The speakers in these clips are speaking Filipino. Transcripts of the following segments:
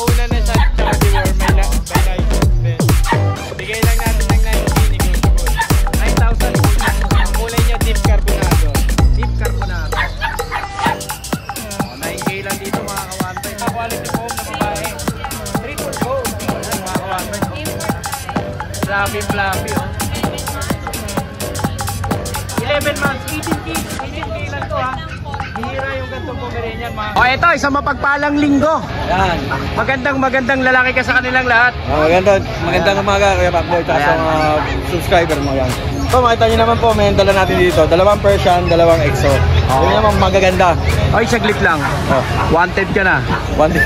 Bakuna na siya, tsaka deworm, may license. Bigay lang natin ng 9K, negotiable. 9,000 ang kulay niya, deep carbonado. Deep carbonado. 9K lang dito mga kawantay. Quality foam na babae. Triple gold. Mga kawantay. Fluffy, oh. 11 months, 18K lang to ha. Bihira yung gantong Pomeranian mga. O eto, isang mapagpalang linggo. Yan. Magandang lalaki ka sa kanilang lahat. Magandang umaga Kuya Pacboy at sa mga subscriber mo yan. So makita nyo naman po, may dala natin dito. Dalawang Persian, dalawang EXO. Yun naman magaganda. Oy, saglit lang. Wanted ka na. Wanted.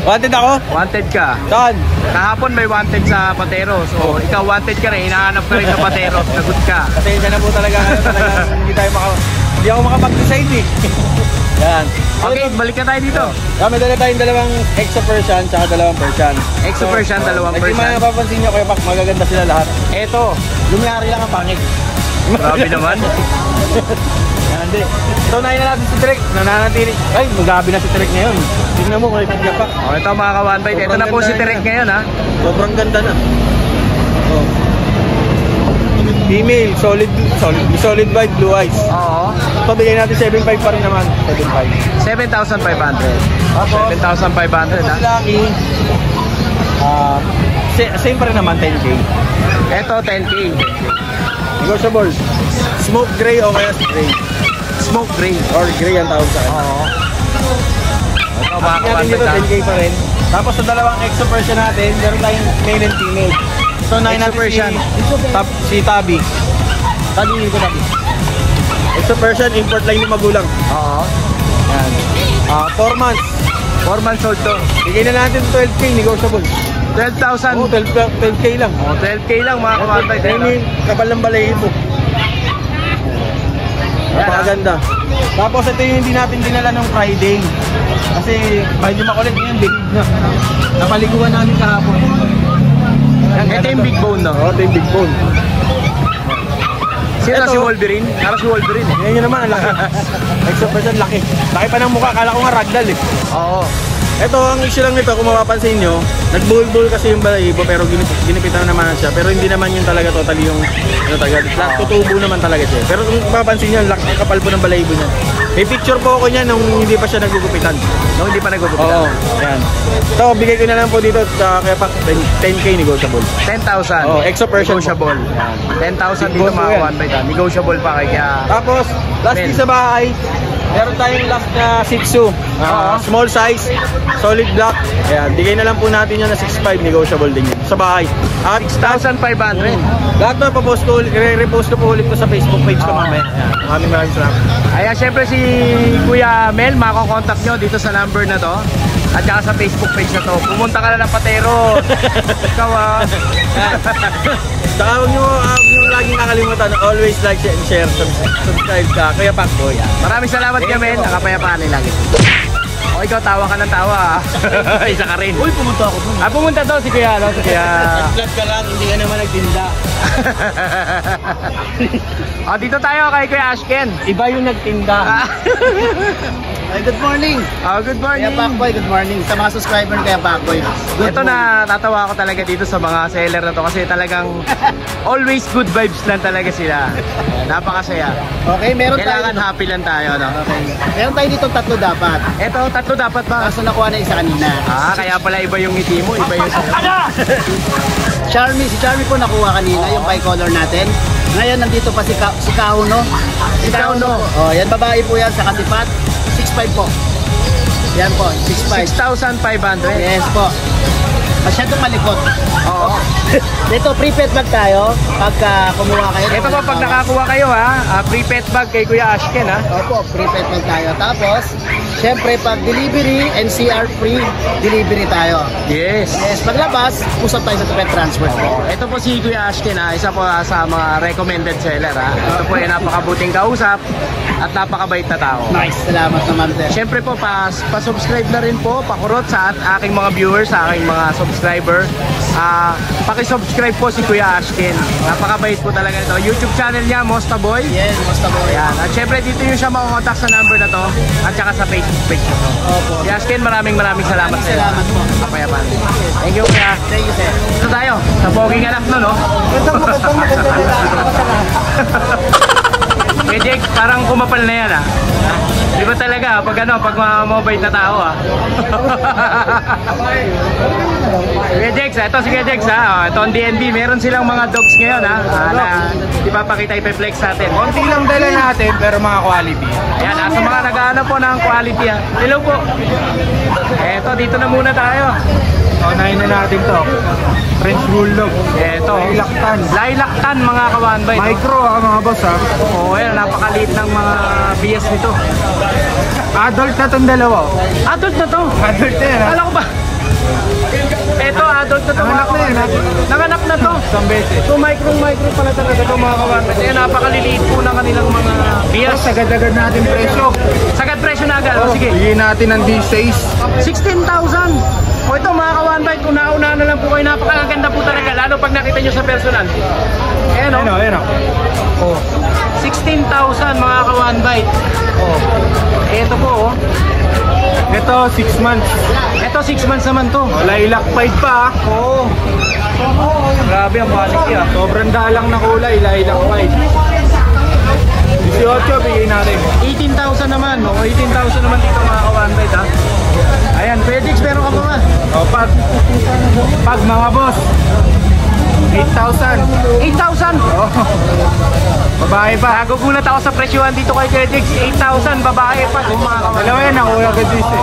Wanted ako? Wanted ka. Saan? Kahapon may wanted sa Patero. So ikaw wanted ka rin, hinahanap ka rin sa Patero. Sagot ka. Kasi yan na po talaga, hindi ako makapag-decide eh. Yan. Okay, balik na tayo dito. May dala tayong dalawang EXO Persian tsaka dalawang Persian. EXO Persian, dalawang Persian. Hindi man napapansin nyo Kuya Pac, magaganda sila lahat. Eto, lumiari lang ang pangit. grabe naman. Yan, hindi. So, nahin na natin si Trek. Nananatili. Ay, magabi na si Trek ngayon. Tingnan mo kung Kuya Pac. O, ito mga kawanbay. Ito na po si Trek ngayon ha. Sobrang ganda na. Oh. Female, solid white, blue eyes. Oo. Ito, bigay natin 7.5 pa rin naman. 7,500. 7,500 ha. Laki. Same pa rin naman, 10K. Ito, 10K. Negotiable. Smoke gray o kaya gray. Smoke gray. Or gray ang tawag sa akin. Oo. Ito mga natin dito, 10K pa rin. Tapos sa dalawang EXO Persian natin, meron tayong male and female. So, nahin natin si Tabi. Tabi. EXO Persian, import line yung magulang. Oo. Yan. 4 months. 4 months old to. Bigay na natin 12K, negotiable. 12,000. Oo, 12K lang. 12K lang mga kamatay. Kapal ng balahibo. Napakaganda. Tapos ito yung hindi natin dinala ng Friday. Kasi medyo makulit ngayon, big na. Napaliguan namin kahapon. Ito yung big bone no? Oo, ito yung big bone. Sino si Wolverine? Para si Wolverine eh. Yan yun naman, ang laki. EXO Persian, laki. Laki pa ng mukha, kala ko nga ragdoll eh. Oo. Ito, ang issue lang nito, kung mapapansin nyo, nagbull-bull kasi yung balahibo pero ginipitan naman siya. Pero hindi naman yun talaga totally yung tutubo naman talaga siya. Pero kung mapapansin nyo, kapal po ng balahibo niya. May picture po ako niya nung hindi pa siya nagugupitan. Nung hindi pa nagugupitan? Oo, yan. So, bigay ko na lang po dito kaya Pac 10K negotiable. 10,000? Oo, EXO Persian. Negotiable. 10,000 dito mga kawan by that. Negotiable pa kaya. Tapos, last sa bahay, meron tayong last na Shih Tzu. Small size, solid black. Ayan, bigay na lang po natin yan na 6.5, negotiable din yun. Sa bahay. At 6,500. Lahat na papost ko, re-repost ko po ulit ko sa Facebook page ko mamaya. Ayan, maraming salamat. Ayan, syempre si Kuya Mel, makakontakt nyo dito sa number na to. At saka sa Facebook page na to. Pumunta ka na ng Patero. Ikaw Saka huwag nyo laging nakalimutan, always like and share, subscribe ka, Kuya Pacboy. Maraming salamat Kuya Mel, nakapayapaan nila. O ikaw, tawa ka ng tawa. Isa ka rin. Uy, pumunta ako dun. Pumunta to si Kuya, no? Si Kuya. Vlog ka lang, hindi ka naman nagtinda. Dito tayo kay Kuya Ashken. Iba yung nagtinda. Ay, good morning. Good morning. Kuya Pacboy, good morning. Sa mga subscriber ni Kuya Pacboy. Ito na, tatawa ako talaga dito sa mga seller na to kasi talagang always good vibes lang talaga sila. Napakasaya. Okay, meron Kailangan tayo. happy lang tayo, no? Okay. Meron tayo dito tatlo dapat. Ito, tatlo dapat ba? Kaso nakuha na isa kanina. Kaya pala iba yung ngiti mo, iba yung Si Charmy po nakuha kanina, yung bicolor natin. Ngayon, nandito pa si Kauno. Si Kauno. Oh, yan, babae po yan sa Katipat. 6'5 po. Yan po, 6'5. 6,500. Yes po. Masyadong malikot. Oo. Dito, pre-pet bag tayo. Pagka kumuha kayo. Ito pa, pag nakakuha kayo free pet bag kay Kuya Ashken Opo, pre-pet bag tayo. Tapos, syempre, pag delivery, NCR free delivery tayo. Yes. Yes, paglabas, usap tayo sa pet transfer. Ito po si Kuya Ashken isa po sa mga recommended seller Ito po ay napakabuting kausap at napakabait na tao. Nice, salamat naman sir. Syempre po, pa-subscribe na rin po, pakurot sa aking mga viewers, sa aking mga subscriber. Paki-subscribe po si Kuya Ashken. Napakabait po talaga nito. YouTube channel niya, Mosta Boy. Yes, basta po. Ayan. At syempre dito yung siya makontak sa number na to at saka sa Facebook page na to. Opo. Kuya Ashken, maraming salamat sa iyo. Salamat po. Kapayapan. Thank you, Kuya. Thank you, sir. Ito tayo, sa poging anak no, no? Kuya Jake, parang kumapal na yan, ah. Di ba talaga, pag mabait na tao, ah. Kuya Jex, ito si Kuya Jex, ha. Ito ang DNB, meron silang mga dogs ngayon, ha. Na ipapakita, ipeflex natin. Konti lang dala natin, pero mga quality. Ayan, sa mga naghahanap po ng quality, ha. Hello po. Eto, dito na muna tayo. Unahin na natin to. French Bulldog. Eto. Lilac tan, mga kawanbay. Micro mga boss, ha. Oo, ayan, napakaliit ng mga bias nito. Adult na tong dalawa. Adult na to. Adult na yan, ha. Alam ko ba? Eto, adult na to. Nanganak na yan, ha. Nanganak na to. Isang beses. So micro pala talaga ito mga kawanbay. Kaya napakaliliit po ng kanilang mga bias. Sagad-agad natin presyo. Sagad presyo na agad. O sige. Bigyan natin ng D6. 16,000. O ito mga kawanbay, kung nauna na lang po kayo, napakaganda po talaga. Lalo pag nakita nyo sa personal. Ayan o. Ayan o. 16,000 mga kawanbay. Ito po o. Ito, 6 months. Ito 6 months naman to. Lilac 5 pa, ha. Oo. Grabe ang quality ah. Sobrang dalang na kulay, lilac 5. 18, bigyan natin. 18,000 naman. O 18,000 naman dito mga kawanbay ha. Ayan, Pedix, pero ka pa ba? O, pag mga boss, 8,000. 8,000? Oh. Babae pa. Nagugulat ako sa presyuhan dito kay Pedix. 8,000, babae pa. Kung mga kawanbay. Dalawa yan, nakuha ka dito.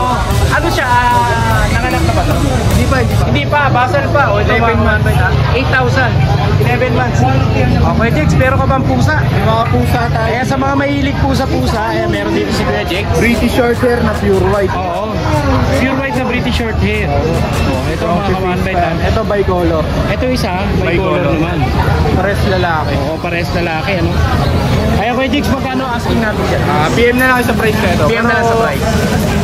Ano siya? Nanganak na ba ito? Hindi pa. Hindi pa, basal pa. O ito 11 mga kawanbay ha. 8,000. 11 months. Okay, Jex, pero ka bang pusa? May mga pusa tayo. Kaya sa mga mahilig po sa pusa, ayan, meron dito si Kuya Jex. British Shorthair na pure white. Oo. Pure white na British short hair. Ito mga kawanbay ha. Ito bicolor. Ito isa, bicolor naman. Pares lalaki. Oo, pares lalaki, ano? Kaya Kuya Jex, magkano asking natin dyan? PM na lang sa price na ito. PM na lang sa price.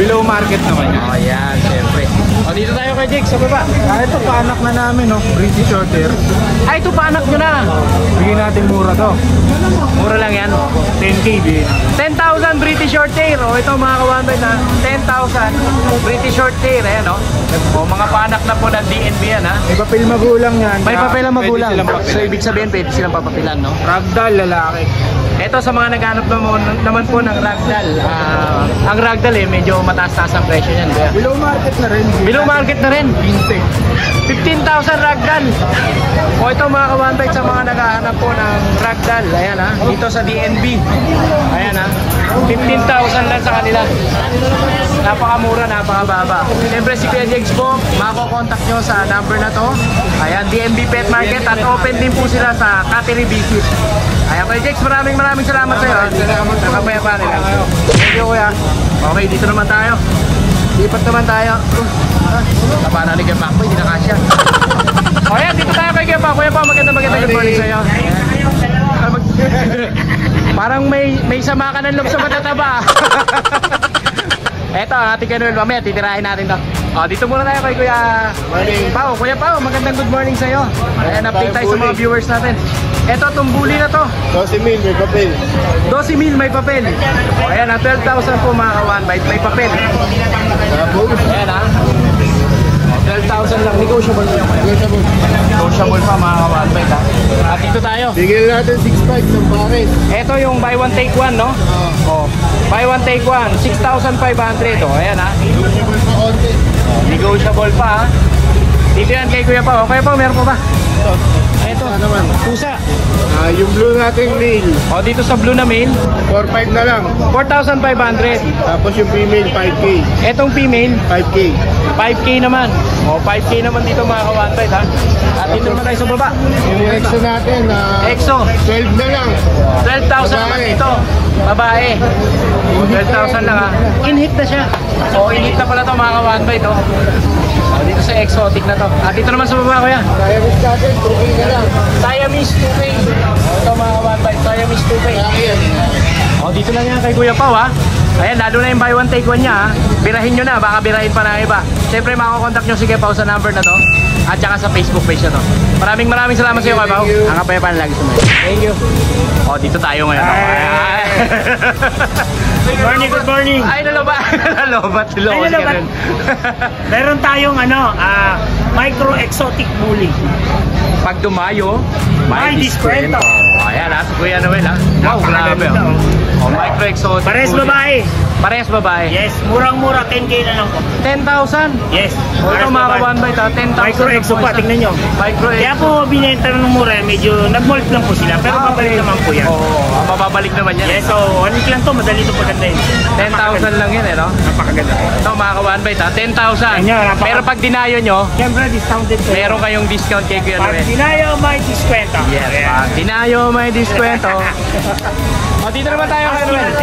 Below market naman yan. Oh, yan, syempre. O, dito tayo Kuya Jex, sa baba. Ito paanak na namin, no? British Shorthair. Ay, ito paanak nyo na. Bigyan natin mura to. Mura lang yan. 10K din. 10,000 British short hair. O, ito mga kawanbay na 10,000 British short hair. Ayan, o. O, mga panak na po ng DNB yan, ha. May papel magulang yan. May papel ang magulang. Pwede silang papilan. So, ibig sabihin, pwede silang papapilan, no? Ragdoll, lalaki. Ito sa mga naghanap naman po ng ragdoll. Ang ragdoll medyo mataas-taas ang presyo niyan. Kuya. Below market na rin. Below market na rin. 15. 15,000 ragdoll. O ito mga kawanbay sa mga naghahanap po ng ragdoll. Ayan ha. Dito sa DNB. Ayan ha. 15,000 lang sa kanila. Napakamura, napakababa. Siyempre si Kuya Jex po, makakontakt nyo sa number na to. Ayan, DNB Pet Market at open din po sila sa Cattery Visit. Ayan Kuya Jex, maraming salamat sa iyo. Nakapayapa nila. Thank you Kuya. Okay, dito naman tayo. Lipat naman tayo. Napana ni Kuya Paco, hindi na kasya. O yan, dito tayo kay Kuya Paco. Kuya Paco, maganda good morning sa iyo. Parang may sama ka ng loob sa matataba. Eto, ating kanuel, mamaya titirahin natin to. O, dito muna tayo kay Kuya Pao. Kuya Pao, magandang good morning sa iyo. Ayan, update tayo sa mga viewers natin. Eto, tumbuli na to. 12,000 may papel. 12,000 may papel. O, ayan, 12,000 po mga kawan, may papel. Ayan ha. 12,000 lang, negotiable na yung negotiable pa mga kawan, ha. At dito tayo. Bigyan natin 6,500 ng pares. Ito yung buy one take one, no? Oh. Buy one take one, 6,500. Oh, ayan ha. Negotiable pa ha. Dito yan kay Kuya Pao. Kuya Pao, meron pa ba? Ito naman. Pusa. Yung blue nating male, O, dito sa blue na male, 4,500 na lang. 4,500. Tapos yung female, 5K. Etong female, 5K. 5K naman. O, 5K naman dito mga kawanbay ha. At dito naman tayo sa baba. Yung exo natin, EXO, 12 na lang. 12,000 naman Babae. dito. Babae. 12,000 lang ha. In-hit na siya. O, in-hit na pala to mga kawanbay to. O, dito sa exotic na to. At dito naman sa baba kuya. Kaya miss natin, 2K na lang. Siamese 2K. O, ito mga kawanbay. Siamese 2K. Kaya O, dito lang yan kay Kuya Pao ha. Ayan, lalo na yung buy one take one niya ha. Birahin nyo na, baka birahin pa na iba. Siyempre makakontakt nyo si Kuya Pao sa number na to. at saka sa Facebook page na to. Maraming salamat sa iyo, Kuya Pao. Ang kapayapaan lagi sumayo. Thank you. Oh, dito tayo ngayon. Good morning, good morning. Ay, nalobat. Nalobat. Ay, nalobat. Meron tayong micro exotic bully. Pag dumayo, May diskwento. Ayan ha, si Kuya Noel ha. Wow, grabe. Oh, micro exotic. Pares bully. babae. Parehas babae. Yes, murang-mura, 10K na lang po. 10,000. Yes. O ito mga ka-one bite ha, 10,000. Micro exo pa, tingnan nyo. Micro exo. Kaya po binenta ng mura, medyo nag-molt lang po sila. Pero babalik naman po yan. Oo, mababalik naman yan. Yes, so 1 week lang to, madali ito paganda yun. 10,000 lang yan eh, no? Napakaganda. Ito mga ka-one bite ha, 10,000. Ayan, Pero pag dinayo nyo, Siyempre, discounted po. meron kayong discount kay Kuya Pag Noel. dinayo, may diskwenta. Yes, pag dinayo may diskwento. O, dito naman tayo kay Noel.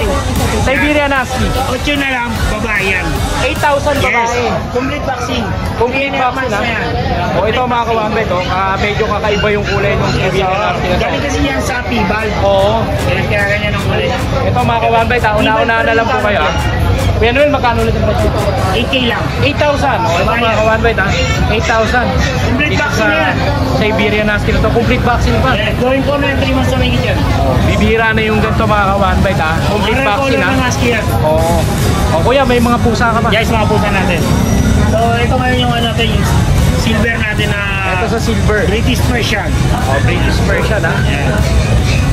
Siberian Husky. 8 na lang, babae yan. 8,000 Yes. babae. Complete vaccine. Complete vaccine ha. O ito mga ka-one bite, medyo kakaiba yung kulay ng Siberian Husky na to. Galing kasi yan sa Pibal. Oo. Kaya ganyan ang kulay. Ito mga ka-one bite ha, una-una na lang po kayo ha. Kuya Noel, magkano ulit ang budget? 8K lang. 8,000. O ito mga ka-one bite ha, 8,000. Complete Dito vaccine sa yan. Siberian Husky na to, complete vaccine pa. Yes, going po na yung 3 months na may ganyan. Bibira na yung ganito mga ka-one bite ha, complete vaccine ha. ng husky yan. Oo. O kuya, may mga pusa ka ba? Guys, mga pusa natin. So, ito ngayon yung yung silver natin na Ito sa silver. British Persian. O, British Persian ha. Yan.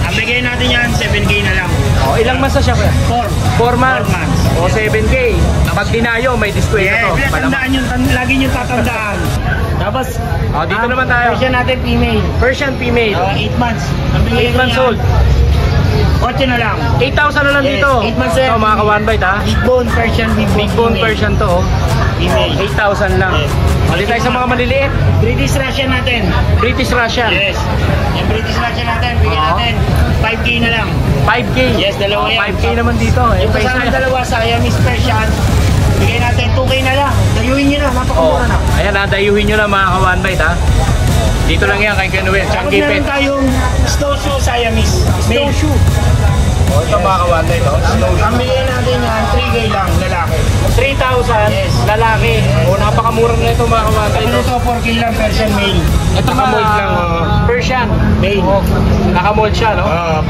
Ang bigay natin yan, 7K na lang. O, ilang months na siya kuya? 4 4 months. 4 months. O, 7K. Pag dinayo, may diskwento Yes, to. tandaan yun, lagi nyo tatandaan. Tapos, O, dito naman tayo. Persian natin, female. Persian female. 8 months. Ang bigay 8 months old. 8 na lang. 8,000 na lang Yes, dito. 8 months Ito old. mga ka-one bite ha. Big bone Persian, Big bone Persian to. Oh. Female. 8,000 lang. Yes. O, dito tayo sa mga maliliit. British Russian natin. British Russian. Yes. Yung British Russian natin, bigyan Oo. natin 5K na lang. 5K. Yes, dalawa O, yan. 5K naman dito. Yung kasama dalawa sa Siamese Persian, bigyan natin 2K na lang. Dayuhin nyo na, Oh, napakamura na. ayan ha, dayuhin nyo na mga ka-one bite ha. Dito lang yan kay Kuya Noel, Tapos Chunky meron Pet. tayong snowshoe Siamese. Snowshoe. O, ito mga ka-one bite oh. Ang bigyan natin yan, 3K lang, lalaki. 3,000 Yes. lalaki. O, napakamura na ito mga ka-one bite. Ito 4K lang, Persian male. Ito Nakamold lang, Persian. Male. O, nakamold siya no?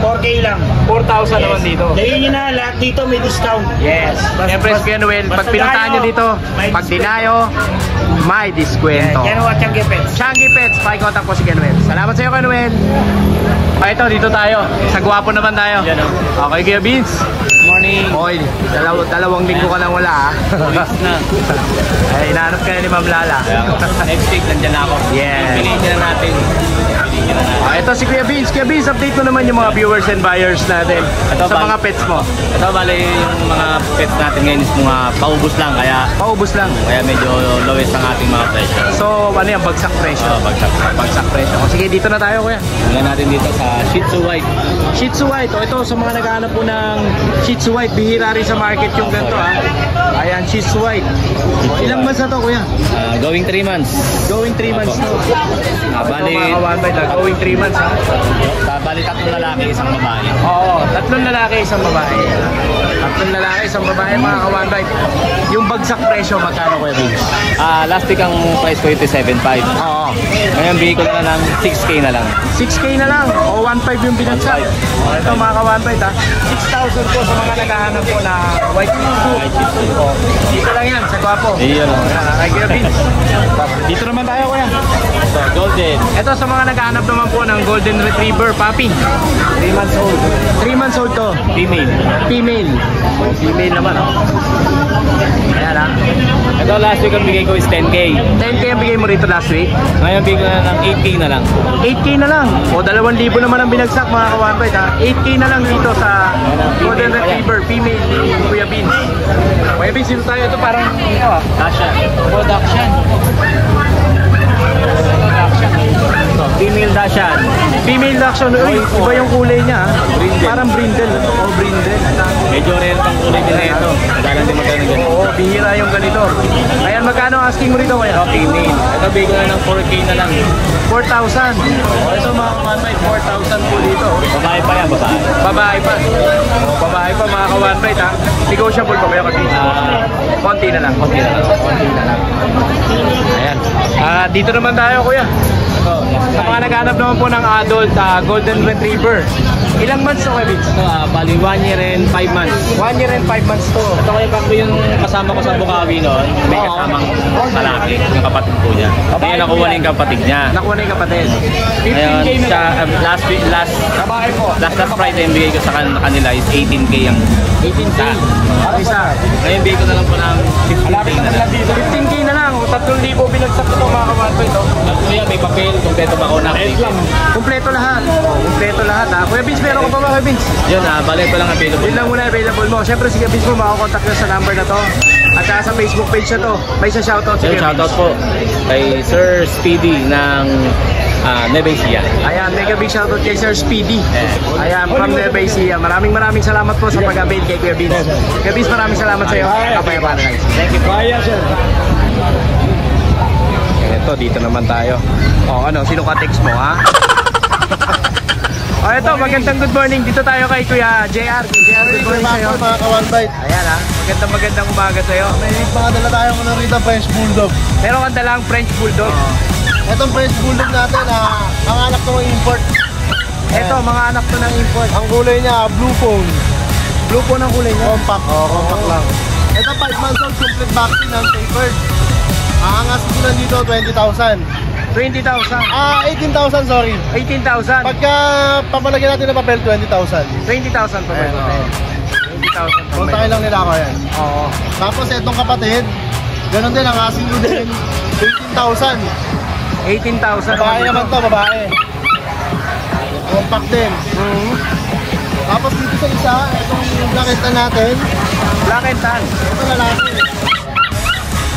4K lang. 4,000 naman dito. Dayuhin nyo na, lahat dito may discount. Yes. Siyempre si Kuya Noel, pag basta pinuntahan nyo tayo, dito, may pag dinayo, may diskwento. Yan ang Chunky Pets. Chunky Pets, pakikontak po si Kuya Noel. Salamat sa iyo Kuya Noel. Ito, dito tayo. Sa Gwapo naman tayo. Okay, Kuya Vince. Morning. Oy, dalawang linggo ka lang wala ha. na. Ay, inaanap ka na ni Ma'am Lala. Next week, nandyan na ako. Yes. Piliin nyo na natin. Piliin nyo na natin. Ito si Kuya Vince. Kuya Vince, update mo naman yung mga viewers and buyers natin Ito, sa mga pets mo. Ito, bali yung mga pets natin ngayon is mga paubos lang. Paubos lang. Kaya medyo lowest ang ating mga presyo. So, ano yan? Bagsak presyo. Bagsak. Bagsak presyo. O, sige, dito na tayo Kuya. Tingnan natin dito sa Shih Tzu White. Shih Tzu White. O, ito sa mga naghahanap po ng Shih Tzu White. Bihira rin sa market yung ganito ha. Ayan, Shih Tzu White. O, ilang months na to Kuya? Going 3 months. Going 3 months to. Bali, Ito mga ka-one bite lang. Going 3 months ha. bali 3 lalaki, isang babae. Oo, 3 lalaki, isang babae. 3 lalaki, isang babae mga ka-one bite. Yung bagsak presyo, magkano Kuya Vince? Last week ang price ko ito 7.5. Oo. Ngayon bigay ko na lang 6K na lang. 6K na lang. O 1.5 yung binagsak. O, ito mga ka-one bite ha. 6,000 po sa mga naghahanap po na white Shih Tzu. O, dito lang yan, sa Gwapo. Iyon o. Kay Kuya Vince. Dito naman tayo Kuya. Ito, golden. Ito sa mga naghahanap naman po ng Golden Retriever Puppy. 3 months old. 3 months old to. Female. Female. O, female naman oh. Ayan ha. Ito last week ang bigay ko is 10K. 10K ang bigay mo rito last week. Ngayon bigay ko na ng 8K na lang. 8K na lang. O 2,000 naman ang binagsak mga ka-one bite ha. 8K na lang dito sa Golden Retriever Female ni Kuya Vince. Kuya Vince, dito tayo. Ito parang ito ah. Dasha. Production. Female Dashan. Female Dachshund. Uy, iba yung kulay niya ha. Brindle. Parang brindle. O brindle. Medyo rare pang kulay nila ito. Madalang din magkano ng ganito. Oo, bihira yung ganito. Ayan, magkano ang asking mo rito kaya? Ito, female. Ito bigay ko na ng 4K na lang. 4,000. O, ito mga ka-one bite, 4,000 po dito. Babae pa yan, babae. Babae pa. O, babae pa mga ka-one bite ha. Negotiable pa kaya kasi. Konti na lang. Okay na lang. Konti na lang. Ayan. At dito naman tayo, kuya. Sa mga naghanap naman po ng adult Golden Retriever. Ilang months to, Kuya Vince? Bali 1 year and 5 months. 1 year and 5 months to. Ito kayo pa yung kasama ko sa Bukawi noon. May kasamang lalaki, yung kapatid ko niya. Ngayon nakuha na yung kapatid niya. Nakuha na yung kapatid. Ngayon, 15K na siya, lang. last Babae po. Friday yung bigay ko sa kanila is 18K ang 18K. Isa. Ngayon bigay ko na lang po ng 15K na lang. 15K na lang. 3,000 binagsak ito mga kawantoy ito. Kuya, may papel, kompleto ba ako na? Kompleto lahat. Kompleto lahat ha. Kuya Vince, meron ka pa ba, Kuya Vince? Yun, bali ito lang available. Yun lang muna available mo. Siyempre si Kuya Vince mo makakontakt nyo sa number na to. At saka sa Facebook page na to. May isa shoutout si Yun, Kuya shoutout Vince. po kay Sir Speedy ng Nueva Ecija. Ayan, mega big shoutout kay Sir Speedy. Ayan, from Nueva Ecija. Maraming salamat po sa pag-avail kay Kuya Vince. Kuya Vince, maraming salamat sa iyo. Kapayapaan guys. Thank you po. Ito, dito naman tayo. O, ano, sino ka-text mo, ha? O, ito, magandang good morning. Dito tayo kay Kuya JR. JR, good morning sa'yo. Mga ka-one-bite. Ayan, ha? Magandang umaga sa'yo. May mga dala tayong ano rito, French Bulldog. Meron kang dalang French Bulldog. Itong French Bulldog natin, ang anak ko ng import. Ito, mga anak to ng import. Ang kulay niya, blue phone. Blue po ng kulay niya. Compact. Compact lang. Ito, 5 months old, complete vaccine, non-tapered. Ang asking ko lang dito, 20,000. 20,000. 18,000, sorry. 18,000. Pagka papalagyan natin ng papel, 20,000. 20,000 pa ba? Ayan, 20,000 pa Kung sakay lang nila ako yan. Oo. Tapos itong kapatid, ganun din, ang asking ko din, 18,000. 18,000. Babae naman to, babae. Compact din. Tapos dito sa isa, itong blackhead natin, Black and tan. ito lalaki.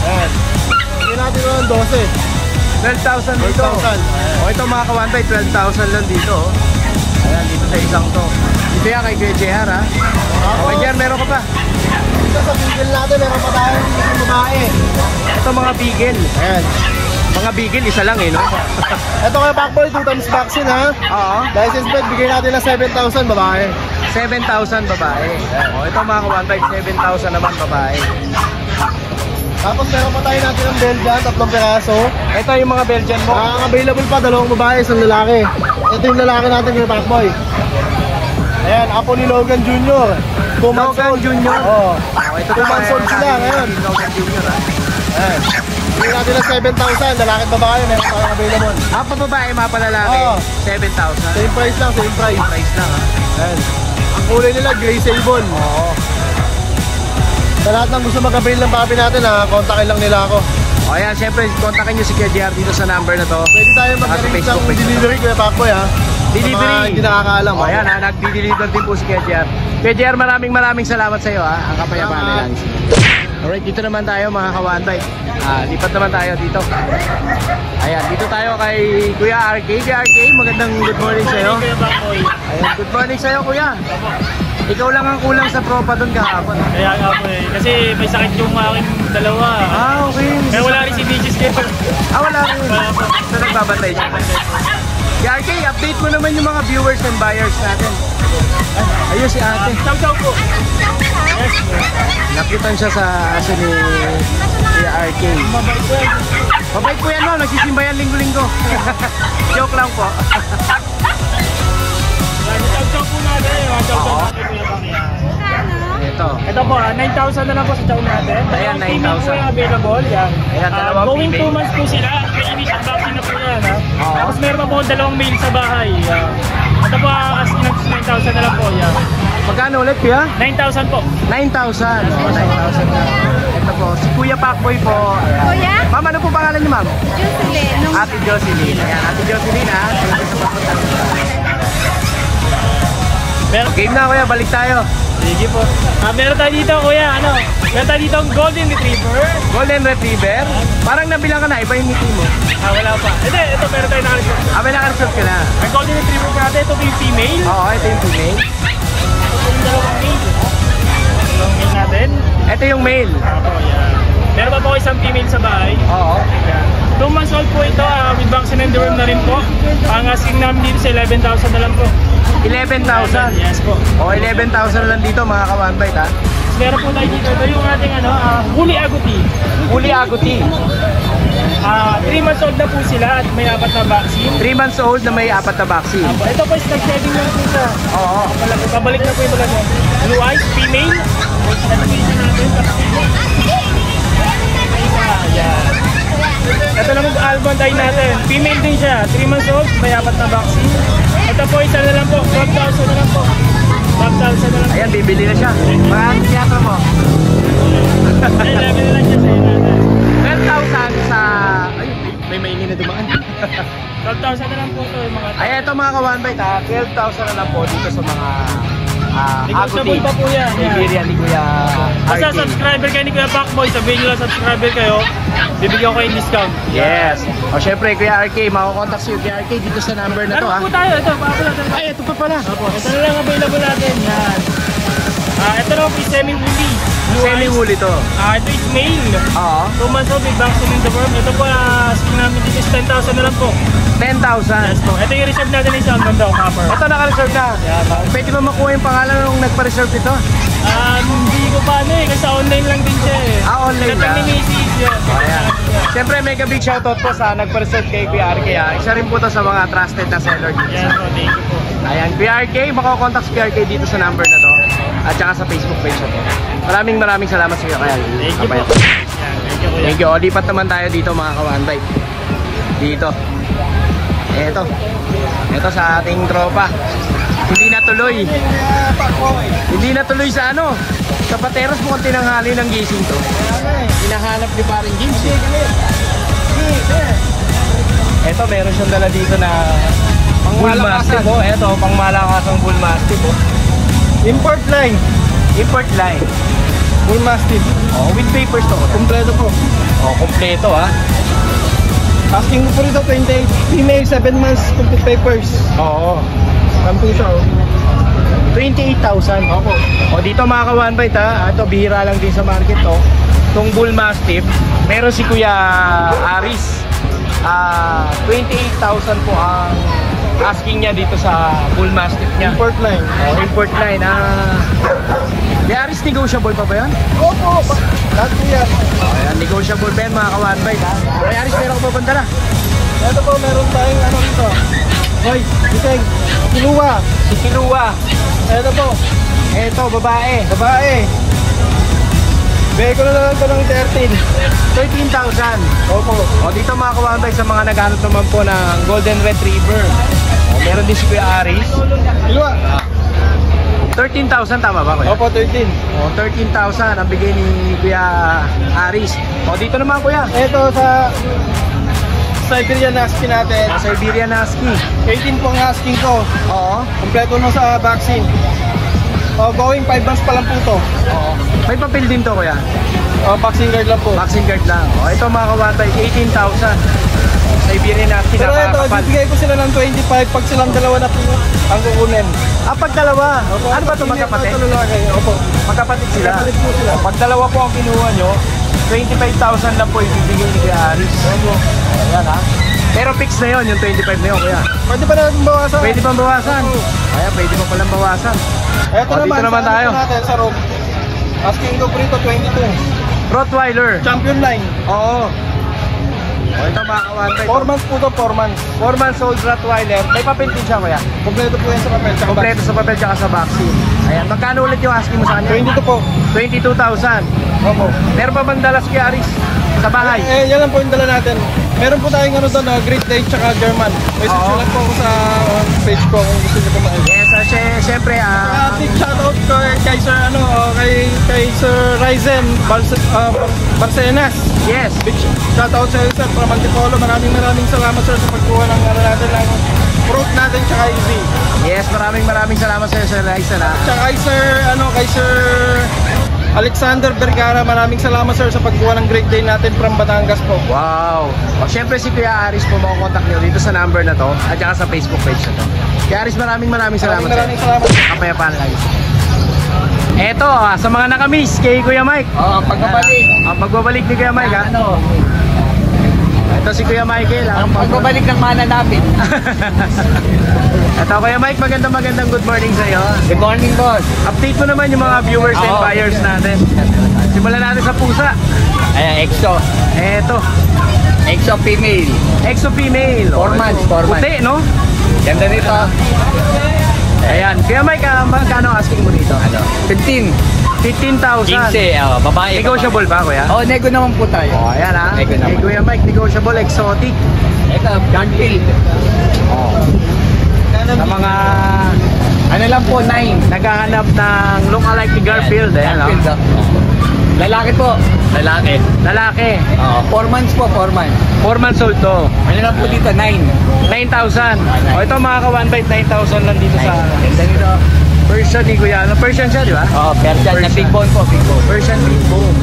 Ayan. Hindi natin naman 12. 12,000 dito. 12,000. O, ito mga kawantay, 12,000 lang dito. oh. Ayan, dito sa isang to. Dito yan kay Kuya JR, ha? Okay, JR, meron ka pa. Dito sa bigel natin, meron pa tayong isang babae. Ito mga bigel. Ayan. Mga bigel, isa lang eh, no? Ito kay Backboy, 2 times vaccine ha. Oo. License plate, bigay natin ng 7,000 babae. 7,000 babae. O, ito mga kawantay, 7,000 naman babae. Tapos meron pa tayo natin ng Belgian, 3 peraso. Ito yung mga Belgian mo. Ang available pa, 2 babae, 1 lalaki. Ito yung lalaki natin kay Backboy. Ayan, apo ni Logan Jr. 2 months Logan old. Jr. Oo. O, ito 2 months old sila ngayon. Logan Jr. ha? Ayan. Bigay natin ng 7,000, lalaki at babae, meron tayong available. Pa babae, mga palalaki. Oo. 7,000. Same price lang, same price. Price lang, ha? Ayan. Ang kulay nila, gray sable. Oo. Sa lahat ng gusto mag-avail ng papi natin, kontakin lang nila ako. O, ayan, syempre, kontakin nyo si Kuya JR dito sa number na to. Pwede tayo mag-arrange Facebook ng page. delivery, Kuya Pakboy ha. Delivery. Sa mga hindi nakakaalam. O, ayan, ha? Nag-deliver din po si Kuya JR. Kuya JR, maraming salamat sa iyo, ha? Ang kapayapaan nila. Alright, dito naman tayo mga kawantay. Lipat naman tayo dito. Ayan, dito tayo kay Kuya RK. Kuya RK, magandang good morning sa iyo. Ayan, good morning sa iyo, Kuya. Ikaw lang ang kulang sa propa doon kahapon. Kaya nga po eh. Kasi may sakit yung aking dalawa. Okay. Kaya wala rin si DJs kayo. Wala rin. So, nagbabantay siya. Kuya RK, update mo naman yung mga viewers and buyers natin. Ayun si ate. Chow po. Yes. Nakitan siya sa aso ni Kuya RK. Mabait po yan, no? Nagsisimba yan linggo-linggo. Joke lang po. Chow po natin. Chow natin kuya Bakya. Ito. Ito po, 9,000 na lang po sa chow natin. Ayan, 9,000. Female po yung available. Yan. Ayan, dalawang going female. 2 months po sila. May initial vaccine na po yan. Ha? Oo. Tapos meron pa po 2 male sa bahay. Ito po, as 9,000 na lang po. Yan. Magkano ulit, Kuya? 9,000 po. 9,000. 9,000 na. Ito po, si Kuya Pakboy po. Ayan. Kuya? Ma'am, ano po pangalan niyo, ma'am? Jocelyn, nung Ate Jocelyn. Ayan, Ate Jocelyn, ha? Game na, Kuya. Balik tayo. Sige po. Meron tayo dito, kuya. Meron tayo dito ang Golden Retriever. Golden Retriever. Parang nabilang ka na. Iba yung ngiti mo. Wala pa. Ito meron tayo nakareserve. May nakareserve ka na. Ang Golden Retriever natin, ito po yung female. Oo, ito yung female. Ito po yung dalawang male. Dalawang male natin. Ito yung male. Ako, yan. Meron pa po isang female sa bahay. Oo. Yan. 2 months old po ito, with vaccine and deworm na rin po. Ang asking namin dito sa 11,000 na lang po. 11,000. Yes po. O, 11,000 na lang dito, mga ka-one-bite, ha? Meron po tayo dito. Ito yung ating Huli Agouti. Huli Agouti. 3 months old na po sila at may 4 na vaccine. 3 months old na may 4 na vaccine. Ito po is nag-shedding lang po siya. Oo. Pabalik na po yung mga blue eyes, female. Nag-shedding natin. Ayan. Ito naman po Albond Eye natin. Female din siya. 3 months old, may 4 na vaccine. Ito po isa na lang po. 12,000 na lang po. 12,000 na lang po. Ayan, bibili na siya. Maraming tiyatro mo. Ay, level na lang siya sa natin. 12,000 sa... Ay, may maingin na dumaan. 12,000 na lang po ito yung mga Ay, ito mga ka-one bite ha. 12,000 na lang po dito sa mga negotiable pa po yan. Iberian ni Kuya Basta RK. subscriber kayo ni Kuya Pacboy, sabihin nyo lang subscriber kayo, bibigyan ko kayo discount. Yes. O syempre, Kuya RK, makukontakt si Kuya RK dito sa number na to Meron ha. po tayo, ito, paapala tayo. Ay, ito pa pala. Opo, ito na lang available natin. Yan. Ito na po yung semi-woolly. Semi-wool ito. Ito is male. Oo. 2 months old with vaccine in the worm. Ito po, skin namin dito is 10,000 na lang po. 10,000. Yes po. Ito yung reserve natin ng isang ganda copper. Ito naka-reserve na. Pwede ba makuha yung pangalan nung nagpa-reserve nito? Hindi ko pa ano eh, kasi online lang din siya eh. Online Ito lang. ni Macy's yan. Ayan. Siyempre, mega big shoutout po sa nagpa-reserve kay Kuya RK ha. Isa rin po to sa mga trusted na seller dito. Yan po, thank you po. Ayan, Kuya RK, makukontakt si Kuya RK dito sa number na to. At saka sa Facebook page na to. Maraming salamat sa iyo kaya. Thank you po. Yan, thank you kuya. Thank you. O, lipat naman tayo dito mga ka-one bite. Dito. Ito sa ating tropa. Hindi natuloy. Hindi natuloy sa ano. Sa Pateros mukhang tinanghali ng gising to. Hinahanap ni paring James eh. Ito meron siyang dala dito na Bull Mastiff oh. Ito pang malakasang Bull Mastiff oh. Import line. Import line. Bull Mastiff. Oh, with papers to. Kompleto po. Oh, kompleto ha. Asking ko po rito 28. Female 7 months complete papers. Oo. Kampo siya oh. 28,000. Opo. O dito mga ka-one bite ha. Ito bihira lang din sa market to. Itong Bull Mastiff. Meron si Kuya Aris. 28,000 po ang asking niya dito sa Bull Mastiff niya. Import line. Import line. Kuya Aris, negotiable pa ba yan? Opo. Lahat po yan. Ayan, negotiable pa yan mga ka-one bite ha. Kuya Aris, meron ko pa bandala. Ito po, meron tayong ano dito. Hoy, Biseng. Kiluwa. Si Kilua. Ito po. Eto, babae. Babae. Bigay ko na lang ito ng 13. 13,000. Opo. O dito mga ka-one bite sa mga naghanap naman po ng Golden Retriever. O, meron din si Kuya Aris. Kiluwa. 13,000 tama ba Kuya? Opo, 13. O 13,000 ang bigay ni Kuya Aris. O dito naman Kuya. Ito sa Siberian Husky natin. Siberian Husky. 18 po ang asking ko. Oo. Kompleto na sa vaccine. Going 5 months pa lang po ito. Oo. May papel din to Kuya. Vaccine card lang po. Vaccine card lang. O ito mga ka-one 18,000. Siberian Husky Pero ito, napakapal. bibigay ko sila ng 25 pag silang dalawa na po ang kukunin. Pag dalawa. Opo, Ano ba ito magkapatid? Ito lalaki. Opo. Magkapatid sila. Magkapatid po sila. Pag dalawa po ang kinuha nyo, 25,000 lang po ibibigay ni Kuya Aris. Opo. Ayan ha. Pero fix na yun, yung 25 na yun Kuya. Pwede pa natin bawasan. Pwede pang bawasan. Ayan, pwede pa palang bawasan. Ito O, dito naman sa tayo. ano natin sa road. Asking ko po rito 22. Rottweiler. Champion line. Oo. O ito mga ka-one 4 months po to, 4 months. 4 months old Rottweiler. May papel din siya Kuya. Kompleto po yan sa papel. Tsaka Kompleto sa papel tsaka sa vaccine. Ayan, magkano ulit yung asking mo sa kanya? 22 po. 22,000. Opo. Meron pa bang dalas Kuya Aris sa bahay? Yan lang po yung dala natin. Meron po tayong ano doon, Great Day tsaka German. May Oo. susulat po ako sa page ko kung gusto niyo po makita. Yes, syempre Big shoutout ko kay Sir kay Sir Ryzen Barcenas. yes. Big shoutout sa iyo sir from Antipolo. Maraming salamat sir sa pagkuha ng ano natin ng fruit natin tsaka easy. Yes, maraming salamat sa iyo Sir Raisen ha. Tsaka kay Sir Alexander Vergara, maraming salamat sir sa pagkuha ng Great Day natin from Batangas po. Wow. O syempre si Kuya Aris po makokontak niyo dito sa number na to at saka sa Facebook page na to. Kuya Aris, maraming salamat sir. Maraming salamat. Kapayapaan lang. Eto, sa mga nakamiss kay Kuya Mike. Pagbabalik. Ang pagbabalik ni Kuya Mike ha. Ito si Kuya Michael. Ang pagbabalik ng mana namin. Ito Kuya Mike, magandang good morning sa iyo. Good morning, boss. Update mo naman yung mga viewers and Oo, buyers natin. Simulan natin sa pusa. Ayan, EXO. Eto. Exo female. Exo female. 4 months, 4 months. Puti, no? Ganda nito. Ayan. Kaya Mike, magkano asking mo dito? 15. 15,000. 15, babae. Negotiable ba, kuya? Oh, nego naman po tayo. Oh, ayan ha. Nego naman. Hey, Kuya Mike, negotiable, exotic. Ito, Garfield. Oh. Sa mga Ano lang po, 9. naghahanap ng look-alike ni Garfield, ayan ha. Garfield, lalaki po. Lalaki. Lalaki. 4 months po, 4 months. 4 months old to. Ano lang po dito, 9. 9,000. O ito mga ka-one bite, 9,000 lang dito sa Ganda nito. Persian ni Kuya. Ano, Persian siya, di ba? Persian na big bone po, big bone. Persian big bone.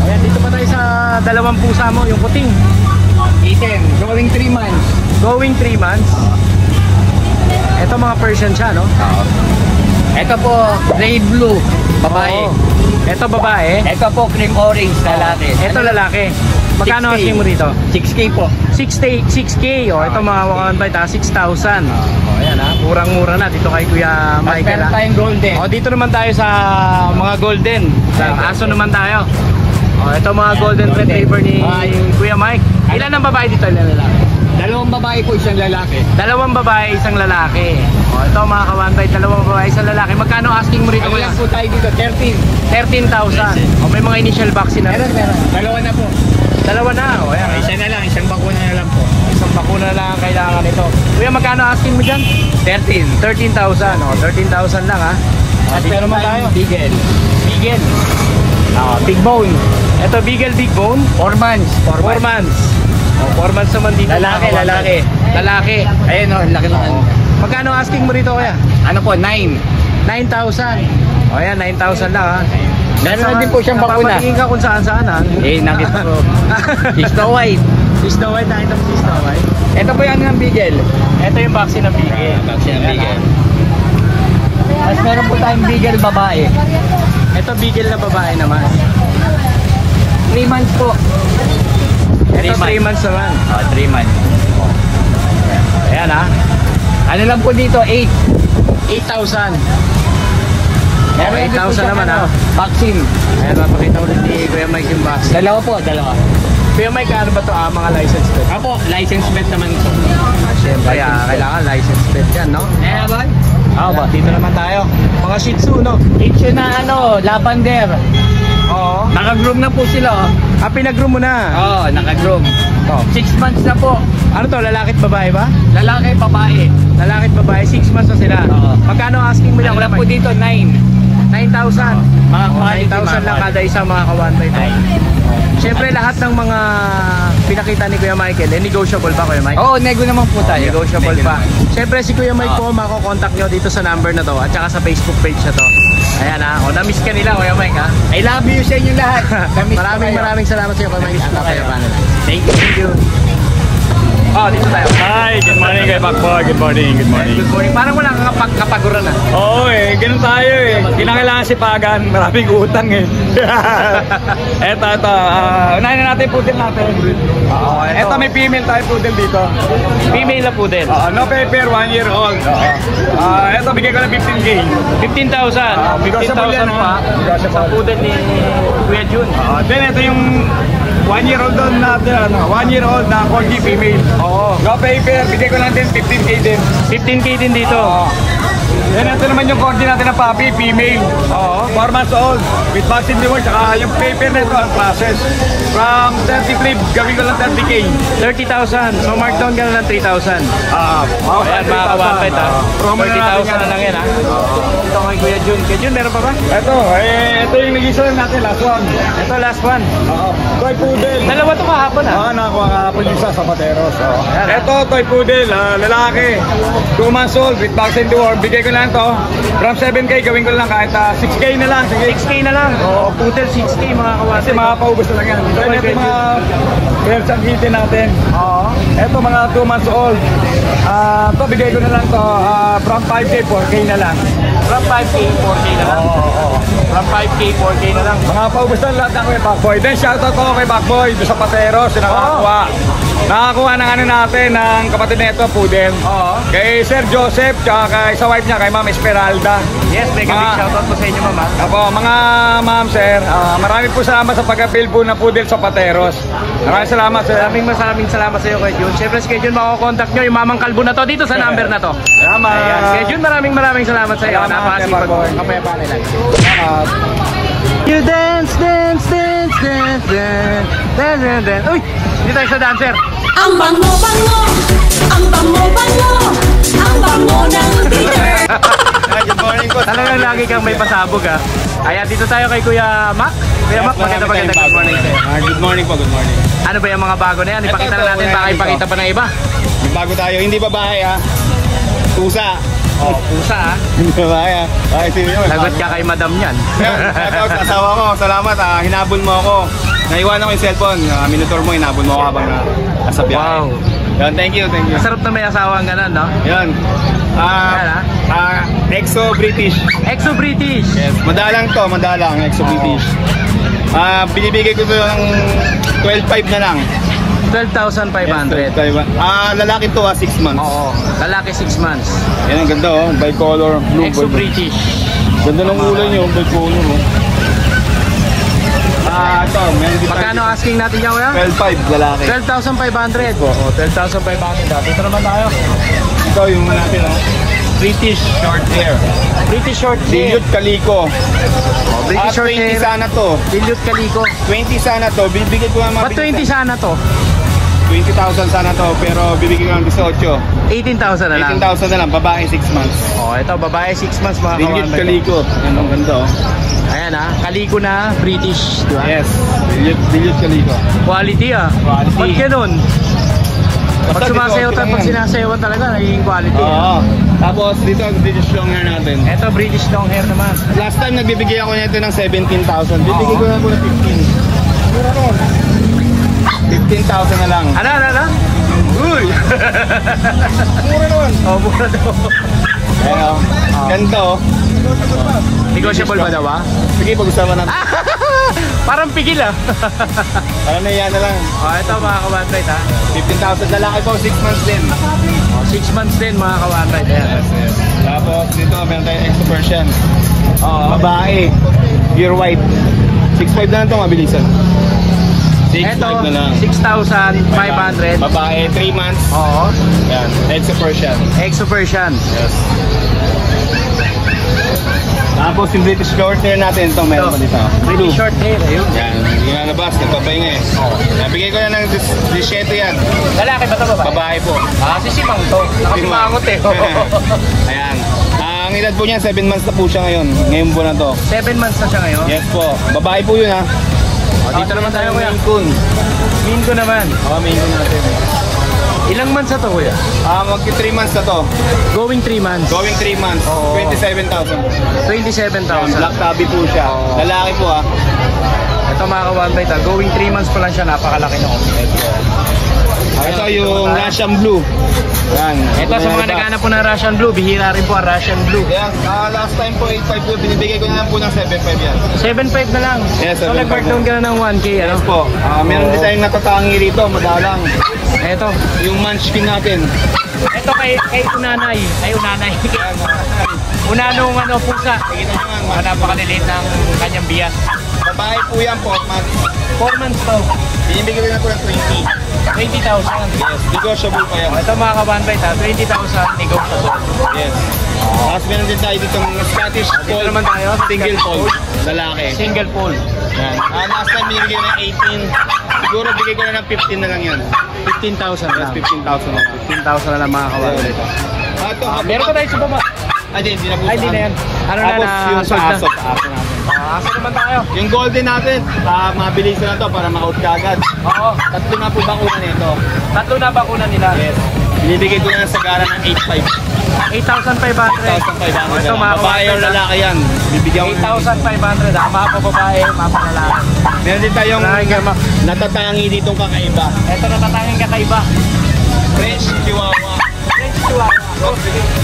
Ayan, dito pa tayo sa dalawang pusa mo, yung puting. Ethan, going 3 months. Going 3 months. Ito mga Persian siya, no? Ito po, gray blue, babae. Oo. Ito babae. Ito po, cream orange, lalaki. Ito lalaki. Magkano 6K. asking mo dito? 6K po. 6K. O, ito mga one bite ha, 6,000. O, ayan ha. Murang-mura na dito kay Kuya Mas Michael meron ha. tayong golden. O, dito naman tayo sa mga golden. Sa aso naman tayo. O, ito mga golden retriever ni Kuya Mike. Ilan ang babae dito? Ilan lalaki? 2 babae po, 1 lalaki. 2 babae, 1 lalaki. O, ito mga ka-one bite, 2 babae, 1 lalaki. Magkano asking mo rito? Ano Kuya? lang po tayo dito, 13. 13,000. O, may mga initial vaccine na. Meron. Dalawa na po. 2 na. O, ayan. Isa na lang, isang bakuna na lang po. Isang bakuna lang ang kailangan nito. Kuya, magkano asking mo dyan? 13. 13,000. O, 13,000 lang ha. At dito naman tayo. Bigel. Beagle. Big bone. Ito, Beagle Big Bone. 4 months. 4 months. O, 4 months naman dito. Lalaki, mga lalaki. Lalaki. Ayun o, laki lang. Magkano asking mo rito, kuya? Ano po, 9. 9,000. O, ayan, 9,000 lang ha. Meron na din po siyang bakuna. Napapatingin ka kung saan-saan ha. Nakita ko. Snow White. Snow White, nakita mo si Snow White. Ito po yung ng Bigel. Ito yung vaccine ng Beagle. Vaccine ng Bigel. Mas meron po tayong Bigel babae. Ito, Beagle na babae naman. 3 months po. Ito, 3 months naman. 3 months. Ayan ha. Ano lang po dito, 8. 8,000. Meron din po 8,000 siyang naman ha. Vaccine. Ayan, mapakita ulit ni Kuya Mike yung vaccine. Dalawa po, dalawa. Kuya Mike, ano ba ito? Mga license plate? Apo, license plate naman ito. Siyempre, kailangan license plate yan, no? Eh, boy? Ba, dito naman tayo. Mga Shih Tzu, no? Ito na lavender. Oo. Naka-groom na po sila, oh. Pinag-groom mo na. Oo, naka-groom. Oh. 6 months na po. Ano to, lalaki at babae ba? Lalaki, babae. Lalaki at babae, 6 months na sila. Oo. Magkano asking mo Ano lang? lang po dito, 9. 9,000. Mga Oh, quality, 9,000 lang mga kada isa mga kawan pa ito. Siyempre lahat ng mga pinakita ni Kuya Michael, negotiable ba Kuya Mike? Oo, nego naman po tayo. Negotiable Nego pa. naman. Siyempre si Kuya Mike po, makokontakt nyo dito sa number na to at saka sa Facebook page na to. Ayan ha, na-miss ka nila Kuya Mike ha. I love you sa inyo lahat. Na-miss ko kayo. Maraming salamat sa iyo Kuya Mike. kayo. Thank you. Dito tayo. Hi, good morning kay Pakboy. Good morning. Good morning. Parang wala kang kapaguran na. Oo ganun tayo Kinakailangan sipagan, maraming utang Eto. Unahin na natin yung poodle natin. Eto may female tayo poodle dito. Female na po din. No paper, 1 year old. Eto bigay ko ng 15K. 15,000. Negotiable yan, 15,000 pa. Negotiable. Sa poodle ni Kuya Jun. Then ito yung 1 year old doon na 1 year old na corgi female. Oo. No paper, bigay ko lang din 15K din. 15K din dito. Yan, ito naman yung corgi natin na puppy, female. 4 months old, with vaccine reward, saka yung paper na ito, ang classes. From 33, gawin ko lang 30K. 30,000. So mark down ka na ng 3,000. Ayan mga kawapit ha. Promo na natin 30,000 na lang yan ha. Ito kay Kuya Jun. Kuya Jun, meron pa ba? Ito yung nag-isa lang natin, last one. Ito last one. Toy poodle. Dalawa to kahapon ha. Nakakuha kahapon yung isa sa Pateros. Yan. Ito, toy poodle, lalaki. 2 months old, with vaccine reward, bigay ko lang to. From 7K, gawin ko lang kahit 6K na lang. Sige. 6K na lang. Oo, poodle 6K mga kawapit. Kasi makapaubos na lang yan. Then ito yung mga pairs ang hitin natin. Ito mga 2 months old. Ito bigay ko na lang to from 5K, 4K na lang. From 5K, 4K na lang. From 5K, 4K na lang. Mga paubos na lahat ng kay Backboy. Then shoutout ko kay Backboy doon sa Pateros, yung nakakakuha. Nakakuha ng ano natin, ng kapatid nito, Pudel. Oo. Kay Sir Joseph, tsaka kay sa wife niya, kay Ma'am Esmeralda. Yes, mega big shoutout po sa inyo, mama. Apo, mga ma'am, sir, marami po salamat sa pag-apil po na Pudel sa Pateros. Maraming salamat, sir. Maraming salamat sa iyo, Kuya Jun. Siyempre, si Kuya Jun, makokontakt nyo yung Mamang Kalbo na to dito sa number na to. Salamat. Ayan. Kuya Jun, maraming salamat sa iyo. Salamat, Napakasipag Sir Boy. kapayapaan nila. Salamat. You dance. Uy, dito tayo sa dancer. Ang bango-bango, ang bango-bango, ang bango ng dinner. Good morning po. Talagang lagi kang may pasabog, ha. Ayan, dito tayo kay Kuya Mac. Kuya Mac, maganda good morning sa'yo. Good morning po, good morning. Ano ba yung mga bago na yan? Ipakita na natin, baka ipakita pa ng iba. Bago tayo, hindi babae ha. Pusa. Oh, pusa, ha. Hindi babae ha. Bakit sino yun? Lagot ka kay madam yan. Shoutout sa asawa ko, salamat ha. Hinabol mo ako. Naiwan ako yung cellphone. Minutor mo, hinabol mo ako habang nasa biyahe. Wow. Yan, thank you. Masarap na may asawang ganun, no? Yan. Exo British. Exo British. Yes, madalang to, Exo British. Binibigay ko to ng 12.5 na lang. 12,500. Lalaki to 6 months. Oo. Lalaki 6 months. Yan ang ganda oh, bicolor blue. Exo British. Ganda ng kulay niyo, bicolor oh. Ito, meron dito. Magkano asking natin yan, kuya? 12.5 lalaki. 12,500. Oo, 12,500. Dito naman tayo. Ito yung natin oh. British short hair. British short hair. Dilute Calico. British short 20 hair. sana to. Dilute Calico. 20 sana to. Bibigyan ko ng mga Ba't 20 sana to? 20,000 sana to, pero bibigyan ko ng 18. 18,000 na lang. 18,000 na lang, babae 6 months. Oh, ito, babae 6 months mga Dilute kawan. Calico. Yan ang ganda oh. Ayan, ha. Calico na British, di ba? Yes. Dilute Calico. Quality, ah. Quality. Ba't ganun? Pag Basta sumasayaw, dito, pag sinasayawan talaga, nagiging quality. Oo. Tapos dito ang British long hair natin. Ito, British long hair naman. Last time nagbibigay ako nito ng 17,000. Bibigay ko na po ng 15. Mura naman. 15,000 na lang. Ano? Uy! Mura naman. Oh, mura daw. Ayan oh. Ganito oh. Negotiable ba daw, ah? Sige, pag-usapan natin. Parang pigil, ah. Parang naiyan na lang. Oh, ito mga ka-1ride, ha. 15,000 lalaki po, 6 months din. Oh, 6 months din mga ka-1ride. Ayan. Yes. Tapos dito, meron tayong extra version. Babae. Pure white. 6.5 na lang ito, mabilisan. 6.5 Ito, na lang. 6,500. Babae, 3 months. Oo. Yan, extra version. Exo Persian. Yes. Tapos yung British short hair natin, ito meron pa dito. Pretty short hair, ayun. Yan, ginalabas, nagpapahinga eh. Nabigay ko na ng 17 yan. Lalaki ba ito, babae? Babae po. Ah, si Simang to. Nakasimangot eh. Ayan. Ang edad po niya, 7 months na po siya ngayon. Ngayong buwan na to. 7 months na siya ngayon. Yes po. Babae po yun ha. Oh, dito naman tayo, kuya. Maine Coon. Maine Coon naman. Maine Coon natin. Ilang months na to, kuya? Magki 3 months na to. Going 3 months. Going 3 months. Oo. 27,000. 27,000. Black tabby po siya. Oo. Lalaki po ha. Ito mga ka-1ride, ha. Going 3 months pa lang siya. Napakalaki na complete. Ito yung Russian Blue. Yan. Ito sa mga naghanap po ng Russian Blue, bihira rin po ang Russian Blue. Yan. Last time po 8.5 po. Binibigay ko na lang po ng 7.5 yan. 7.5 na lang. Yes, So 7.5 nag-breakdown ka na ng 1K, ano? Yes po. Meron din tayong natatangi rito. Madalang. Ito. Yung munchkin natin. Ito kay Unanay. Ay, Unanay. Unanong pusa. Tingnan nyo naman. Napakaliliit ng kanyang bias. Babae po yan po. 4 months to. Binibigay ko na po ng 20. 20,000. Yes. Negotiable pa yan. Ito mga ka-1ride, ha. 20,000 negotiable. Yes. Tapos meron din tayo dito ng Scottish Dito Fold. naman tayo. Single fold. Lalaki. Single pole. Yan. Last time binibigay ko ng 18. Siguro bigay ko na ng 15 na lang yan. 15,000 Yes, lang. 15,000 na. 15,000 na lang mga ka-1ride. Ito, Meron pa tayo sa baba. Hindi na po. Ay, hindi na yan. Ano na, Tapos yung sold sa na. aso. Aso natin. Asa naman tayo? Yung golden natin, mabilis na to para ma-out ka agad. Oo. Tatlo na po bakuna nito. Tatlo na bakuna nila. Yes. Binibigay ko na ng sagara ng 8.5. 8,500. 8,500. Ito mga Babae or lalaki yan. Bibigyan ko ng 8,500. Mga babae, mga lalaki. Meron din tayong natatangi ditong kakaiba. Ito natatanging kakaiba. French Chihuahua. French Chihuahua.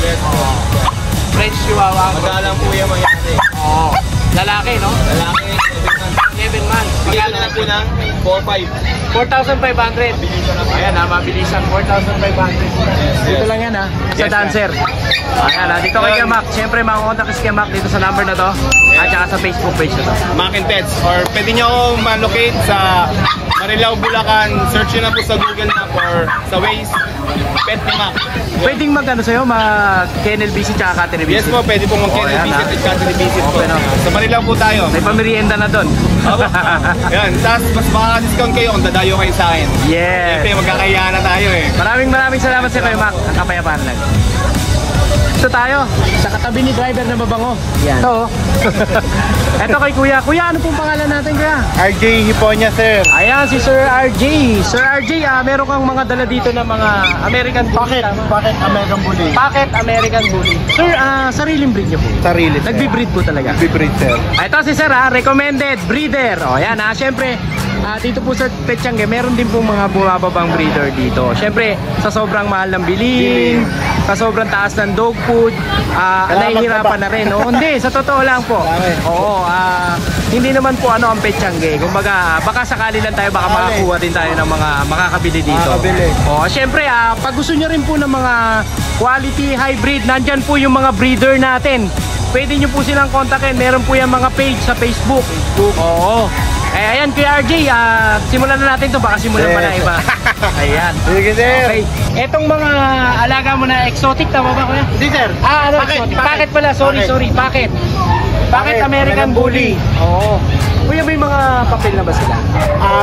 Yes po. French Chihuahua. Madalang po yung mangyari. Oo. Lalaki, no? Lalaki, 7 months. 7 months. Bigyan ko na lang po ng 4-5. 4,500. Ayan ha, mabilisan. 4,500. Dito lang yan ha, sa Yes, dancer. Ayan ha, dito kay Kuya Mac. Siyempre, makakontak si Kuya Mac dito sa number na to. At saka sa Facebook page na to. Mac and Pets. Or pwede nyo akong ma-locate sa Marilao, Bulacan. Search nyo na po sa Google Map or sa Waze. Pet ni Mac. Pwedeng mag-ano sa'yo, mag-kennel visit tsaka catering Yes visit. po, pwede po mag-kennel Oh, ayan, visit at catering visit po. Okay, no. Sa Marilao po tayo. May pamerienda na doon. Opo. Yan, tapos mas makaka-discount kayo kung dadayo kayo sa akin. Yes. Siyempre, magkakayaan na tayo eh. Maraming salamat sa Kuya Mac. Ang kapayapaan lang. Ito tayo, sa katabi ni driver na mabango. Yan. Ito. Ito kay Kuya. Kuya, ano pong pangalan natin, Kuya? RJ Hiponya, sir. Ayan, si Sir RJ. Sir RJ, meron kang mga dala dito na mga American Bully. Bakit American Bully? Packet American Bully. Sir, sariling breed niyo po. Sarili, sir. Nagbi-breed po talaga. Nagbi-breed, sir. Ito si Sir recommended breeder. O yan syempre, dito po sa Petchange, meron din po mga bumababang breeder dito. Syempre, sa sobrang mahal ng bilhin, sa sobrang taas ng dog food, nahihirapan na rin. O, hindi, sa totoo lang po. Oo, hindi naman po ang Petchange. Kumbaga, baka sakali lang tayo, baka makakuha din tayo ng mga makakabili dito. O, syempre, pag gusto nyo rin po ng mga quality hybrid, nandyan po yung mga breeder natin. Pwede nyo po silang kontakin. Meron po yung mga page sa Facebook. Oo. Ayan, Kuya RJ, simulan na natin to. Baka simulan pa na iba. Ayan. Sige, sir. Okay. Etong mga alaga mo na exotic, tama ba, Kuya? Hindi, sir. Exotic. Packet pala. Sorry. Packet. Packet American Bully. Oo. Kuya, may mga papel na ba sila?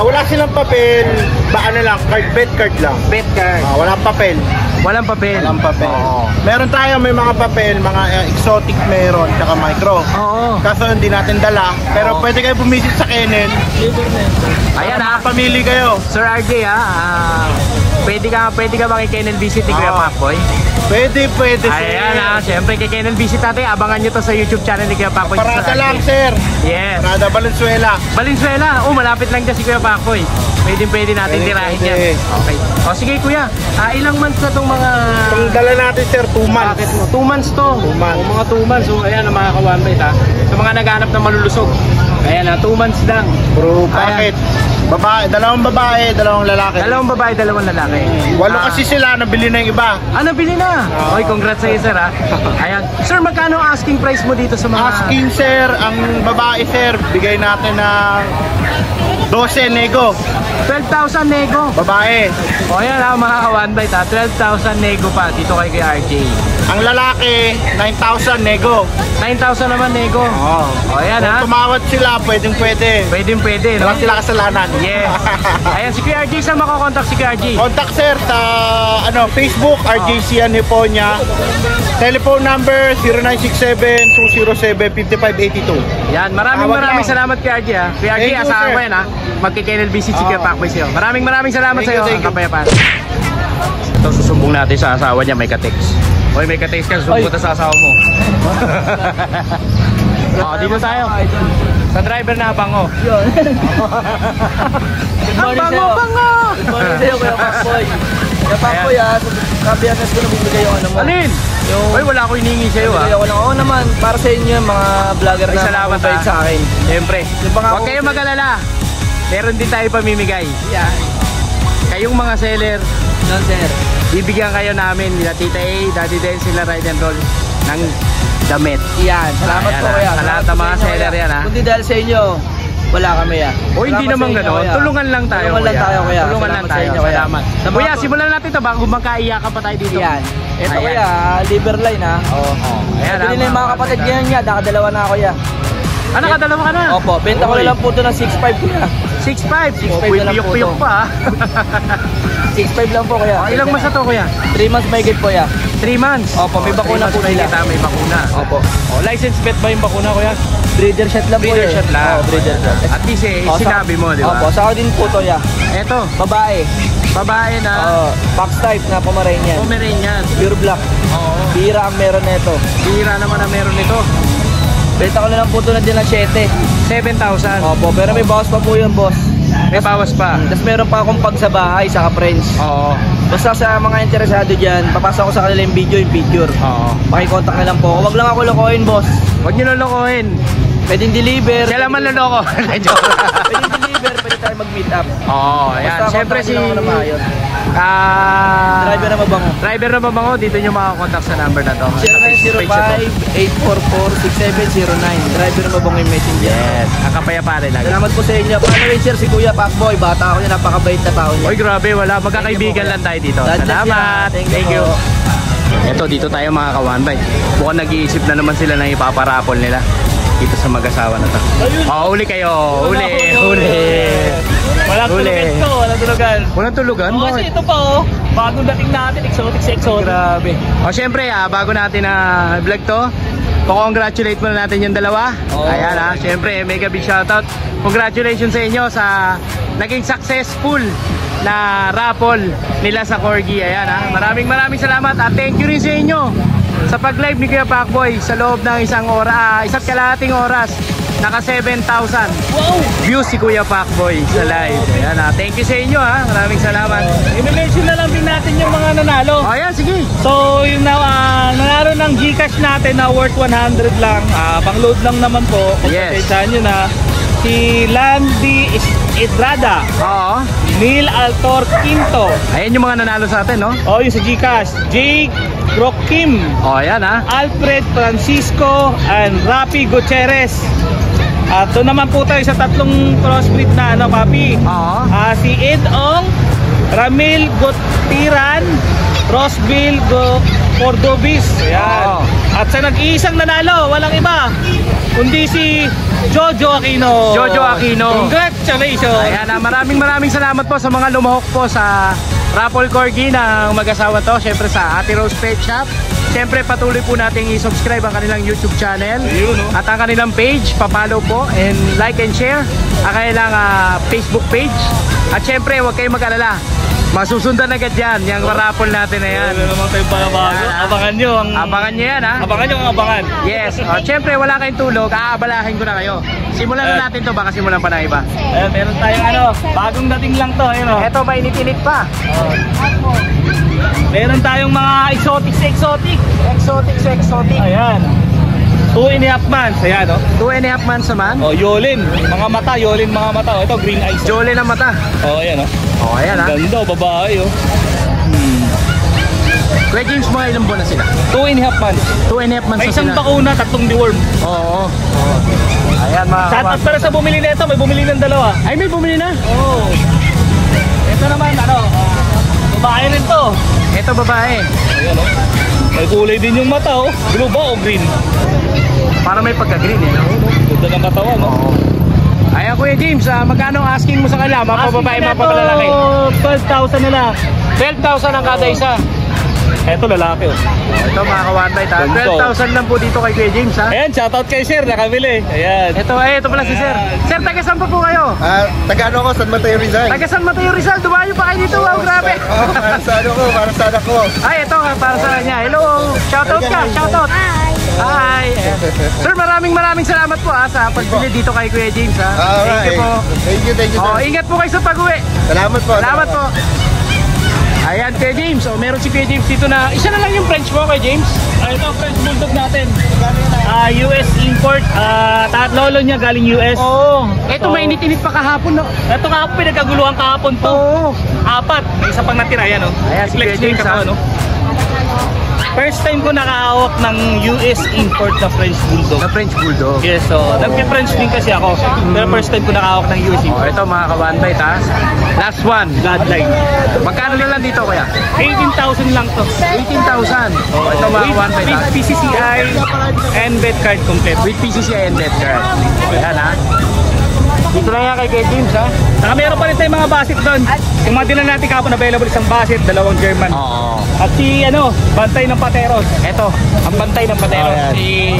Wala silang papel. Ano lang, bet card lang. Bet card. Walang papel. Walang papel. Walang papel. Oo. Meron tayo, may mga papel, mga exotic meron, tsaka micro. Oo. Kaso hindi natin dala. Pero pwede kayo bumisit sa kennel. Ayan Pamili kayo. Sir RJ pwede ka bang i-kennel visit ni Kuya Pacboy? Pwede, sir. Ayan syempre kay kennel visit natin, abangan nyo to sa YouTube channel ni Kuya Pacboy. Parada lang, sir. Yes. Parada Valenzuela. Valenzuela, malapit lang dyan si Kuya Pacboy. Pwede natin tirahin yan. Okay. O sige Kuya, ilang months na tong mga... Ang dala natin, sir, 2 months. 2 months to. 2 months. Mga 2 months. So ayan ang mga ka-one bite sa mga naghanap ng malulusog. Ayan 2 months lang. Bro, bakit? Dalawang babae, dalawang lalaki. Dalawang babae, dalawang lalaki. 8 kasi sila, nabili na yung iba. Nabili na. Okay, congrats sa'yo, sir, Ayan. Sir, magkano ang asking price mo dito sa mga... Asking, sir, ang babae, sir, bigay natin ng 12 nego. 12,000 nego. Babae. O yan mga ka-one bite 12,000 nego pa dito kay RJ. Ang lalaki, 9,000 nego. 9,000 naman nego. Oo. O yan Kung tumawad sila, pwede. Pwede, no? Wala sila kasalanan. Yes. Ayan, si Kuya RJ, saan makakontakt si Kuya RJ? Contact, sir, sa Facebook, RJ Hiponya. Telephone number 0967-207-5582. Yan, maraming salamat Kuya RJ Kuya RJ, Thank you, asahan sir. ko yan Magki-kennel visit si Kuya Pacboy sa'yo. Maraming salamat Thank sa'yo. you, Ang kapayapaan. Ito, susumbong natin sa asawa niya, may ka-text. Oy, may ka-text ka, susumbong ka sa asawa mo. Dito tayo. Sa driver na bango. Ang bango! Good morning sa'yo, Kuya Pacboy. Kuya Pacboy, sa biyernes ko nabibigay yung ano mo. Alin? Oy, wala ko hiningi sa'yo Bibigay ako lang. Oo naman, para sa inyo yung mga vlogger Ay, na salamat, mabait sa akin. Siyempre. Yung pangako- Huwag kayong mag-alala. Meron din tayo pamimigay. Yeah. Kayong mga seller, No, sir. bibigyan kayo namin nila Tita A, Daddy Den, sila Ride and Roll ng damit. Yan. Salamat Ayan, po, Kuya. sa lahat ng mga seller yan, Kundi dahil sa inyo, wala kami, O hindi Salamat naman sa inyo, gano'n. Kuya. Tulungan lang tayo. Tulungan lang tayo, Kuya. Tulungan lang Salamat sa tayo. inyo, Kuya. Salamat. Sa mga- Kuya, simulan natin ito bago magkaiyakan pa tayo dito. Yan. Ito, Ayan. Kuya, liver line, ha? Oo. Ayan, Bili na yung mga kapatid ngayon nga, nakadalawa na ako, Kuya. Nakadalawa ka na? Opo, benta ko na lang po ito ng 6.5, Kuya. 6'5". 6'5" na lang po Piyok-piyok to. pa. 6.5 lang po, Kuya. Ilang months na to, Kuya? 3 months may git, Kuya. 3 months. Opo, may bakuna po May sila. kita, may bakuna. Opo. License bet ba yung bakuna, Kuya? Breeder shot lang po, Breeder eh. shot lang. Oo, breeder shot. At least sinabi mo, di ba? Opo, sa akin din po to, ya. Eto, Babae. babae na Box type na Pomeranian. Pomeranian. Pure black. Oo. Bira ang meron nito. Bira naman ang meron nito. Benta ko na lang po ito na din ng 7. 7,000. Opo, pero may bawas pa po yun, boss. May bawas pa. Tapos meron pa akong pag sa bahay, saka friends. Oo. Basta sa mga interesado dyan, papasok ko sa kanila yung video, yung picture. Oo. Makikontak na lang po. Huwag lang ako lokohin, boss. Huwag nyo lolokohin. Pwedeng deliver. Siya lang man loloko. Joke lang. Pwedeng deliver, pwede tayo mag-meet up. Oo, ayan. Basta Siyempre si... kontakin ako na maayos. Driver Driver na mabango. Driver na mabango, dito nyo makakontakt sa number na to. 0905-844-6709. Driver na mabango yung messenger. Yes, ang kapayapaan lagi. Salamat po sa inyo. Paano rin sir si Kuya Pacboy? Bata ako niya, napakabait na tao niya. Oy, grabe, wala. Magkakaibigan lang tayo dito. God bless Salamat. ya. Thank you. Ito, dito tayo mga kawanbay. Mukhang nag-iisip na naman sila ng ipaparapol nila dito sa mag-asawa na to. Oh, uli kayo. Uli. Walang tulugan to, walang tulugan. Walang tulugan? Oo, kasi ito pa oh, bagong dating natin, exotic sa exotic. Grabe. O syempre, bago natin na vlog to, congratulate muna natin yung dalawa. Ayan syempre, mega big shoutout. Congratulations sa inyo sa naging successful na raffle nila sa Corgi. Ayan maraming salamat at thank you rin sa inyo sa pag-live ni Kuya Pacboy sa loob ng isa't kalahating oras. Naka 7,000 views si Kuya Pacboy sa live. Ayan thank you sa inyo maraming salamat. I-mention na lang din natin yung mga nanalo. Ayan, sige. So, yung nanalo ng Gcash natin na worth 100 lang. Pang-load lang naman po. Yes. Pagkakita nyo na si Landy Estrada, Neil Altor Quinto. Ayan yung mga nanalo sa atin, no? Yung sa Gcash, Jake Rokim, Ayan Alfred Francisco, and Rafi Gutierrez. At doon naman po tayo sa tatlong crossbreed na papi. Si Ed Ong, Ramil Gotiran, Rosville Cordobis. Ayan. At sa nag-iisang nanalo, walang iba kundi si Jojo Aquino. Congratulations. Ayan maraming salamat po sa mga lumahok po sa raffle Corgi ng mag-asawa to. Siyempre sa Ate Rose Pet Shop. Siyempre patuloy po nating i-subscribe ang kanilang YouTube channel at ang kanilang page, papalo po and like and share ang kanilang Facebook page. At siyempre huwag kayong mag-alala, masusundan agad yan, yung raffle natin na yan. Ano naman tayong panabago? Abangan nyo ang... Abangan nyo yan Abangan nyo ang abangan. Yes, siyempre wala kayong tulog, aabalahin ko na kayo. Simulan na natin to, baka simulan pa na iba. Meron tayong bagong dating lang to. Eto, mainit-init pa. Meron tayong mga exotic. Exotic. Ayan. 2.5 months. Ayan 2.5 months naman. Yolin. Mga mata. Ito, green eyes. Jolin ang mata. Ayan Ayan Ganda, babae Kuya James, mga ilang buwan na sila? 2.5 months. 2.5 months May na isang sila. bakuna, 3 deworm. Ayan mga Shoutout para sa bumili na ito. May bumili ng dalawa. Ay, may bumili na? Ito naman, babae rin to. Ito babae. Ayan May kulay din yung mata Blue ba o green? Para may pagka-green Ganda ng katawan Ayan Kuya James, magkano asking mo sa kanila? Mga babae, mga papalalaki? 12,000 nila. 12,000 ang kada isa. Ito lalaki Ito mga kawanbay, 12,000 lang po dito kay Kuya James Ayan, shoutout kay Sir, nakabili. Ayan. Ito pala si Sir. Sir, taga saan pa po kayo? Taga ko, San Mateo Rizal. Taga San Mateo Rizal, dumayo pa kayo dito. Wow, grabe. Para sa anak ko. Ay, ito para sa kanya. Hello, shoutout ka, shoutout. Hi. Sir, maraming salamat po sa pagbili dito kay Kuya James Thank you po. Thank you. Ingat po kayo sa pag-uwi. Salamat po. Ayan, Kuya James. Meron si Kuya James dito na, isa na lang yung French mo kay James. Ito, French Bulldog natin. US import. Lolo niya galing US. Ito mainit-init pa kahapon, no? Ito kahapon, pinagkaguluhan kahapon to. 4. May isa pang natira, yan Ayan, si Kuya James First time ko nakahawak ng US import na French Bulldog. Na French Bulldog. Yes, nagpi-French din kasi ako. Pero first time ko nakahawak ng US import. Ito mga kawanbay, last one. Godline. Magkano na lang dito, kuya? 18,000 lang to. 18,000. Ito mga kawanbay, With PCCI and vet card complete. With PCCI and vet card. Ayan Dito lang yan kay Kuya James Saka meron pa rin tayong mga basit doon. Yung mga dinan natin kapon available isang basit, 2 German. At si Bantay ng Pateros. Ito, ang Bantay ng Pateros. Si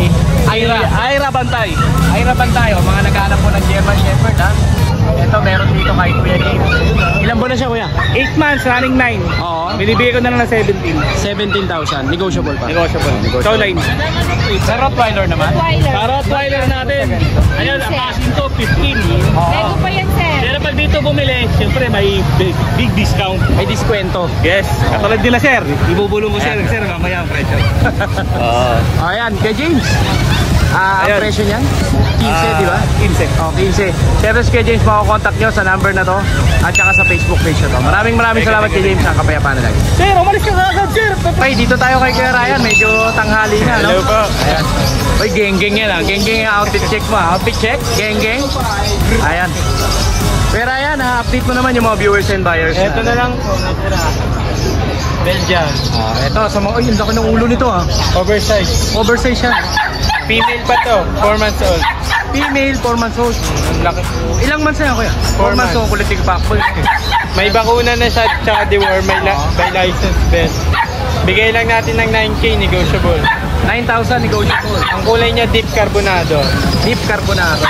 Ira Bantay. Ira Bantay, mga naghahanap po ng German Shepherd Ito meron dito kay Kuya James. Ilan buwan na siya, kuya? 8 months, running 9. Binibigay ko na lang ng 17. 17,000, negotiable pa. Negotiable. Chow line. Sa Rottweiler naman? Sa Rottweiler natin. Ayun, ang passing to 15. Bago pa yan, sir. Pero pag dito bumili, siyempre may big discount. May diskwento. Yes, katulad nila sir. Ibubulong ko sir mamaya ang presyo. Ayan, kay James. Ang Ayan. presyo niyan? 15, di ba? 15. Oh, 15. Siyempre si Kuya James, makakontakt nyo sa number na to at saka sa Facebook page na to. Maraming salamat kay James ang kapayapaan na lagi. Sir, umalis ka agad, sir. Okay, dito tayo kay Kuya Ryan. Medyo tanghali na, no? Hello po. Ayan. Uy, geng-geng yan, ah. Geng-geng yung outfit check mo, ah. Outfit check, geng-geng. Ayan. Kuya Ryan, update mo naman yung mga viewers and buyers. Ito na lang po, natira. Belgian. Ito, sa mga, yung laki ng ulo nito, ah. Oversize. Oversize siya. Female pa to, 4 months old. Female, 4 months old. Ang laki. Ilang months na yan, Kuya? 4 4 months old, kulit yung backball. May bakuna na siya, tsaka deworm, by license best. Bigay lang natin ng 9K, negotiable. 9,000 negotiable. Ang kulay niya, deep carbonado. Deep carbonado.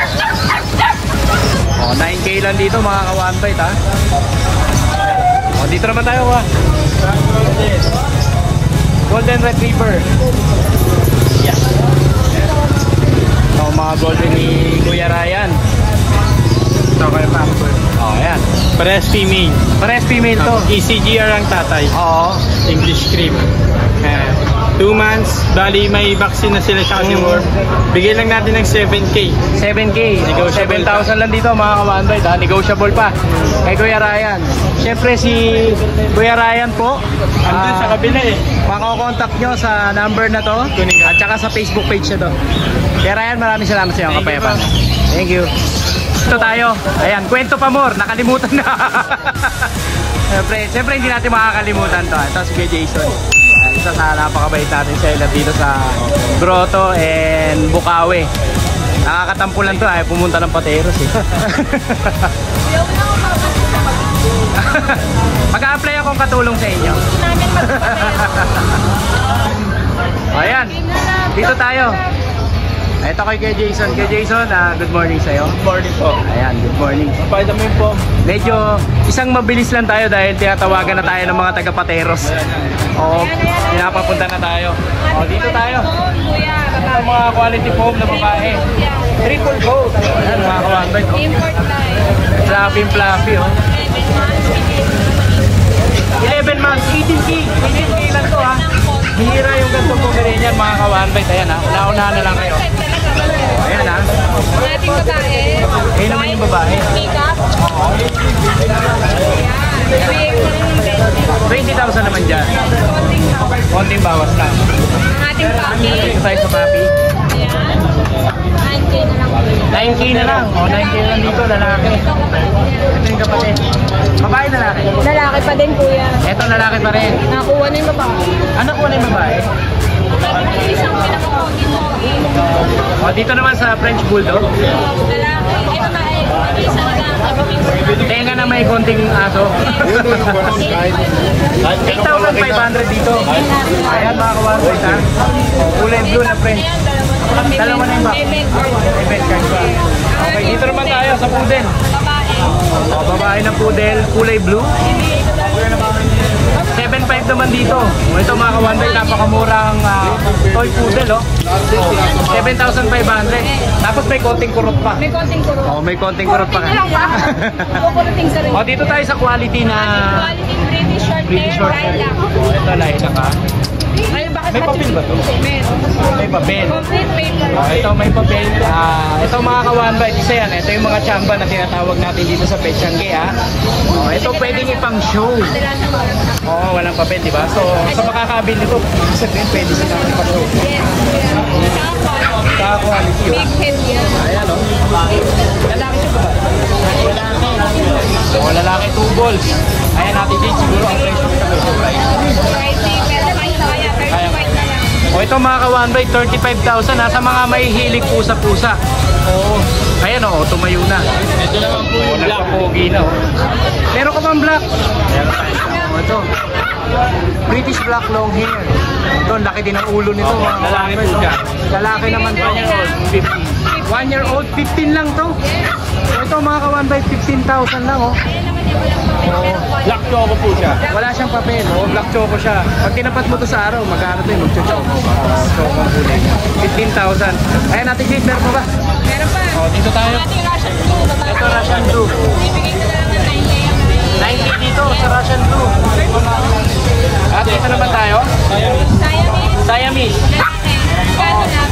9K lang dito, mga ka-one bite, ha? Dito naman tayo, Kuya. Golden Retriever. Yeah. Mga golden ni Kuya Ryan. Ito kayo pamper. Ayan. Parehas female. Parehas female to. ECGR ang tatay. Oo. English cream. 2 months, bali may vaccine na sila sa deworm. Bigay lang natin ng 7K. 7K. Negotiable 7,000 lang dito, mga ka-one bite, ha? Negotiable pa. Kay Kuya Ryan. Siyempre si Kuya Ryan po. Andun sa kabila eh. Makakontakt nyo sa number na to at saka sa Facebook page na to. Kuya Ryan, maraming salamat sa iyo, kapayapaan. Thank you. Ito tayo. Ayan, kwento pa more. Nakalimutan na. Siyempre hindi natin makakalimutan to. Ito si Kuya Jason. Isa sa napakabait natin seller dito sa Grotto and Bukawi. Nakakatampo lang to, ay pumunta ng Pateros eh. Mag-a-apply akong katulong sa inyo. Ayan, dito tayo. Ito kay Kuya Jason. Kuya Jason, good morning sa'yo. Good morning po. Ayan, good morning. Pagdamin po. Medyo isang mabilis lang tayo dahil tinatawagan na tayo ng mga taga-Pateros. Oo, pinapapunta na tayo. O, dito tayo. Ito mga quality foam na babae. Triple gold. Ayan, mga kawanbay. Fluffy, oh. 11 months, 18K. 18K lang to, ha. Hihira yung ganito Pomeranian, mga kawanbay. Ayan, ha. Una-unahan na lang kayo. Ayan, ha. Ating babae. Ayan naman yung babae. Makeup. Ayan. 20,000 naman dyan. Konting bawas lang. Ang ating papi. Ito tayo sa papi. Ayan. 9K na lang. 9K na lang. O, 9K na lang dito, lalaki. Ito yung kapatid. Babae, lalaki. Lalaki pa din, kuya. Ito, lalaki pa rin. Nakuha na yung babae. Ano ko na yung babae? Isang pinakapogi mo. O, dito naman sa French Bulldog. Lalaki. Ay, babae. Isa na lang. Tenga na may konting aso. 8,500 dito. Ayan, mga kawan-boys, ha. O, kulay blue na French. Dalawa na yung back. Event card ba? Okay, dito naman tayo sa poodle. Babae. O, babae ng poodle, kulay blue. 7.5 naman dito. O, ito mga kawanday, napakamurang toy poodle, oh. 7,500. Tapos may konting kurot pa. May konting kurot. O, may konting kurot pa. Kukuruting lang pa. Kukuruting sa rin. O, dito tayo sa quality na Quality British short British short hair. lilac. O, ito lilac, ha. Ay, bakit May papel ba to? Meron. May papel. Complete paper. Ito may papel. Ito mga kawanbay, isa yan. Ito yung mga chamba na tinatawag natin dito sa Pechangge, ha. Ito pwedeng ipang show. Oo, walang papel, di ba? So, sa makakabil nito, sabihin pwede silang ipang-show. Yes. Saka quality, oh. Big head yan. Ayan, oh. Lalaki siya ba? Lalaki. O, lalaki 2 balls. Ayan natin din, siguro ang presyo nito. Pricey, pero kahit na kaya, 35 na lang. O, ito mga kawanbay, 35,000, ha, sa mga may hilig pusa-pusa. Oo. Ayan, oh, tumayo na. Ito naman po yung black. Pogi na, oh. Meron ka bang black? Meron tayo. Oh, ito. British black long hair. Ito, laki din ang ulo nito. Opo, mga lalaki kawanbay, po oh. siya. Lalaki naman po. 1 year old, 15 lang to. So, ito mga kawanbay, 15,000 lang, oh. Black choco po siya. Wala siyang papel, oh. Black choco siya. Pag tinapat mo to sa araw, magkano to, magcho-choco. Choco ang kulay niya. 15,000. Ayan natin, Jade, meron pa ba? Meron pa. Oh, dito tayo. Ating Russian blue, babae. Ito, Russian blue. Ibigay ko na lang ng 9K ang 90 dito sa Russian blue. At dito naman tayo. Siamese. Siamese. Lalaki. Kano lang?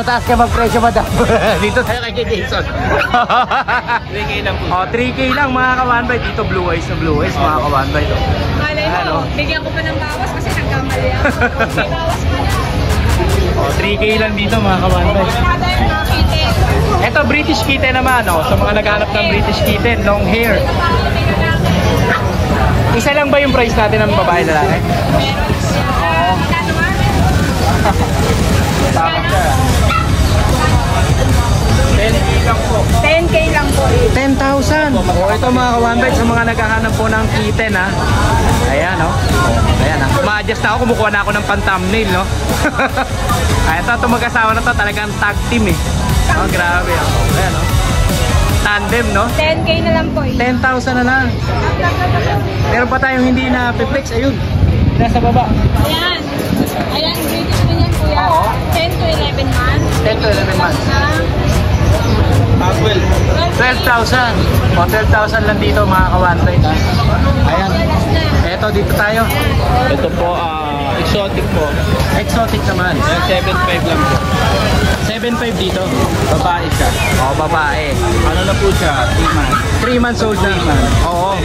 mataas ka magpresyo, madam. Dito tayo kay Jason. 3K lang po. 3K lang mga ka-one bite. Dito blue eyes na blue eyes mga ka-one bite. Malay mo, bigyan ko pa ng bawas kasi nagkamali ako. May bawas pa na. 3K lang dito mga ka-one bite. Ito British kitten naman, sa mga naghanap ng British kitten, long hair. Isa lang ba yung price natin ng babae na lalaki? Lang po. 10K lang po. 10,000. Ito mga ka-one bite sa mga naghahanap po ng kitten ha. Ayan Ayan ha. Ma-adjust na ako, kumukuha na ako ng pan-thumbnail no. Ito mag-asawa na to, talagang tag team eh. Grabe Ayan tandem no. 10K na lang po. 10,000 na lang. Meron pa tayong hindi na flex. Ayun. Nasa baba. Ayan. Ayan, British din yan kuya. 10 to 11 months. 10 to 11 months. 12,000. 12,000 lang dito mga ka-one bite ha. Ayan. Eto dito tayo. Ito po, exotic po. Exotic naman. 7.5 lang po. 7.5 dito. Babae siya. Babae. Ano na po siya? 3 months. 3 months old na. Oo.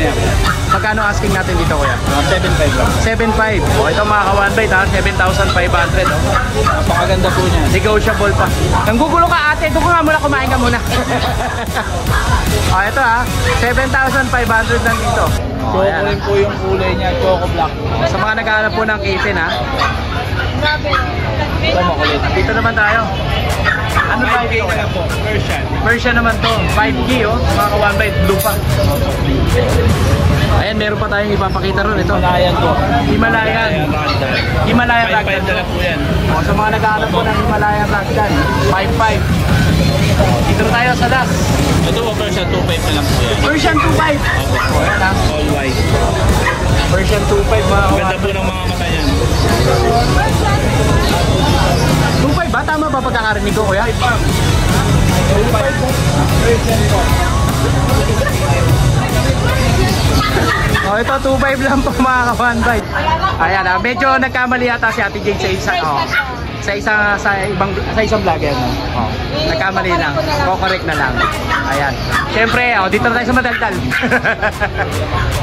Magkano asking natin dito kuya? 7.5 lang. 7.5. Ito mga ka-one bite ha. 7,500 Napakaganda po niya. Negotiable pa. Nanggugulo ka ate. Doon ka nga muna, kumain ka muna. Ito ha. 7,500 lang dito. Choco rin po yung kulay niya. Choco black. Sa mga naghahanap po ng kitten ha. Ito makulit. Dito naman tayo. Ano ba 5K na lang po. Persian. Persian naman to. 5K mga ka-one bite. Blue pa. Ayan, meron pa tayong ipapakita ron. Ito. Himalayan po. Himalayan. Himalayan Ragdoll. 5.5 na lang po yan. Sa mga naghahanap po ng Himalayan Ragdoll. 5.5. Dito tayo sa last. Ito po Persian 2.5 na lang po yan. Persian 2.5. Ayan ha. All white. Persian 2.5 mga Ganda po ng mga mata niyan. 2.5 ba? Tama ba pagkakarinig ko kuya? 2.5 Persian po. Ito 2.5 lang po mga ka-one bite. Ayan medyo nagkamali yata si Ate Jade sa isang vlogger nagkamali lang. Correct na lang. Ayan. Siyempre, dito na tayo sa madaldal.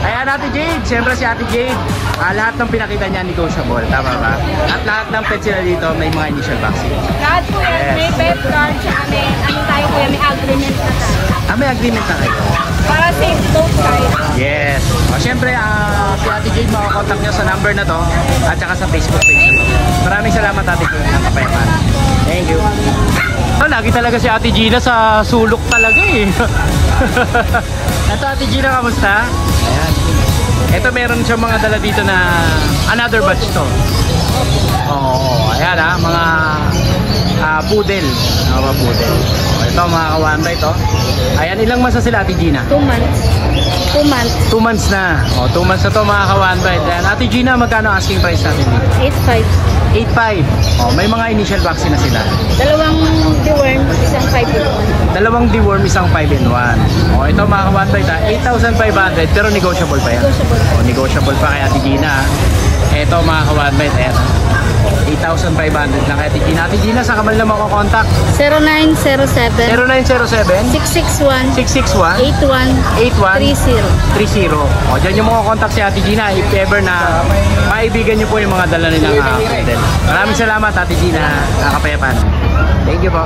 Ayan Ate Jade, siyempre si Ate Jade. Lahat ng pinakita niya negotiable, tama ba? At lahat ng pets sila dito may mga initial vaccine. Lahat po yan. May pet card siya. Ano tayo kuya, may agreement na tayo. May agreement na kayo. Para safe both sides. Yes. Siyempre, si Ate Jade makakontakt nyo sa number na to at saka sa Facebook page na to. Maraming salamat Ate Jade ng kapayapaan. Thank you. Lagi talaga si Ate Gina sa sulok talaga eh. Ito Ate Gina, kamusta? Ayan. Ito meron siyang mga dala dito na another batch to. Ayan mga poodle. Mga poodle. Ito mga ka-one bite Ayan, ilang months na sila Ate Gina? 2 months. 2 months. 2 months na. 2 months na to mga ka-one bite. Ayan, Ate Gina, magkano asking price natin dito? 8.5. 8.5. May mga initial vaccine na sila. 2 deworm, isang 5-in-1. 2 deworm, isang 5-in-1. Ito mga ka-one bite 8,500 pero negotiable pa yan. Negotiable pa kay Ate Gina. Ito mga ka-one bite 8,500 lang kay Ate Gina. Ate Gina, sa kamal na makakontakt? 0907 0907 661 661 81 30. Dyan yung makakontakt si Ate Gina if ever na maibigan nyo po yung mga dala nilang poodle. Maraming salamat Ate Gina. Nakakapayapan. Thank you po.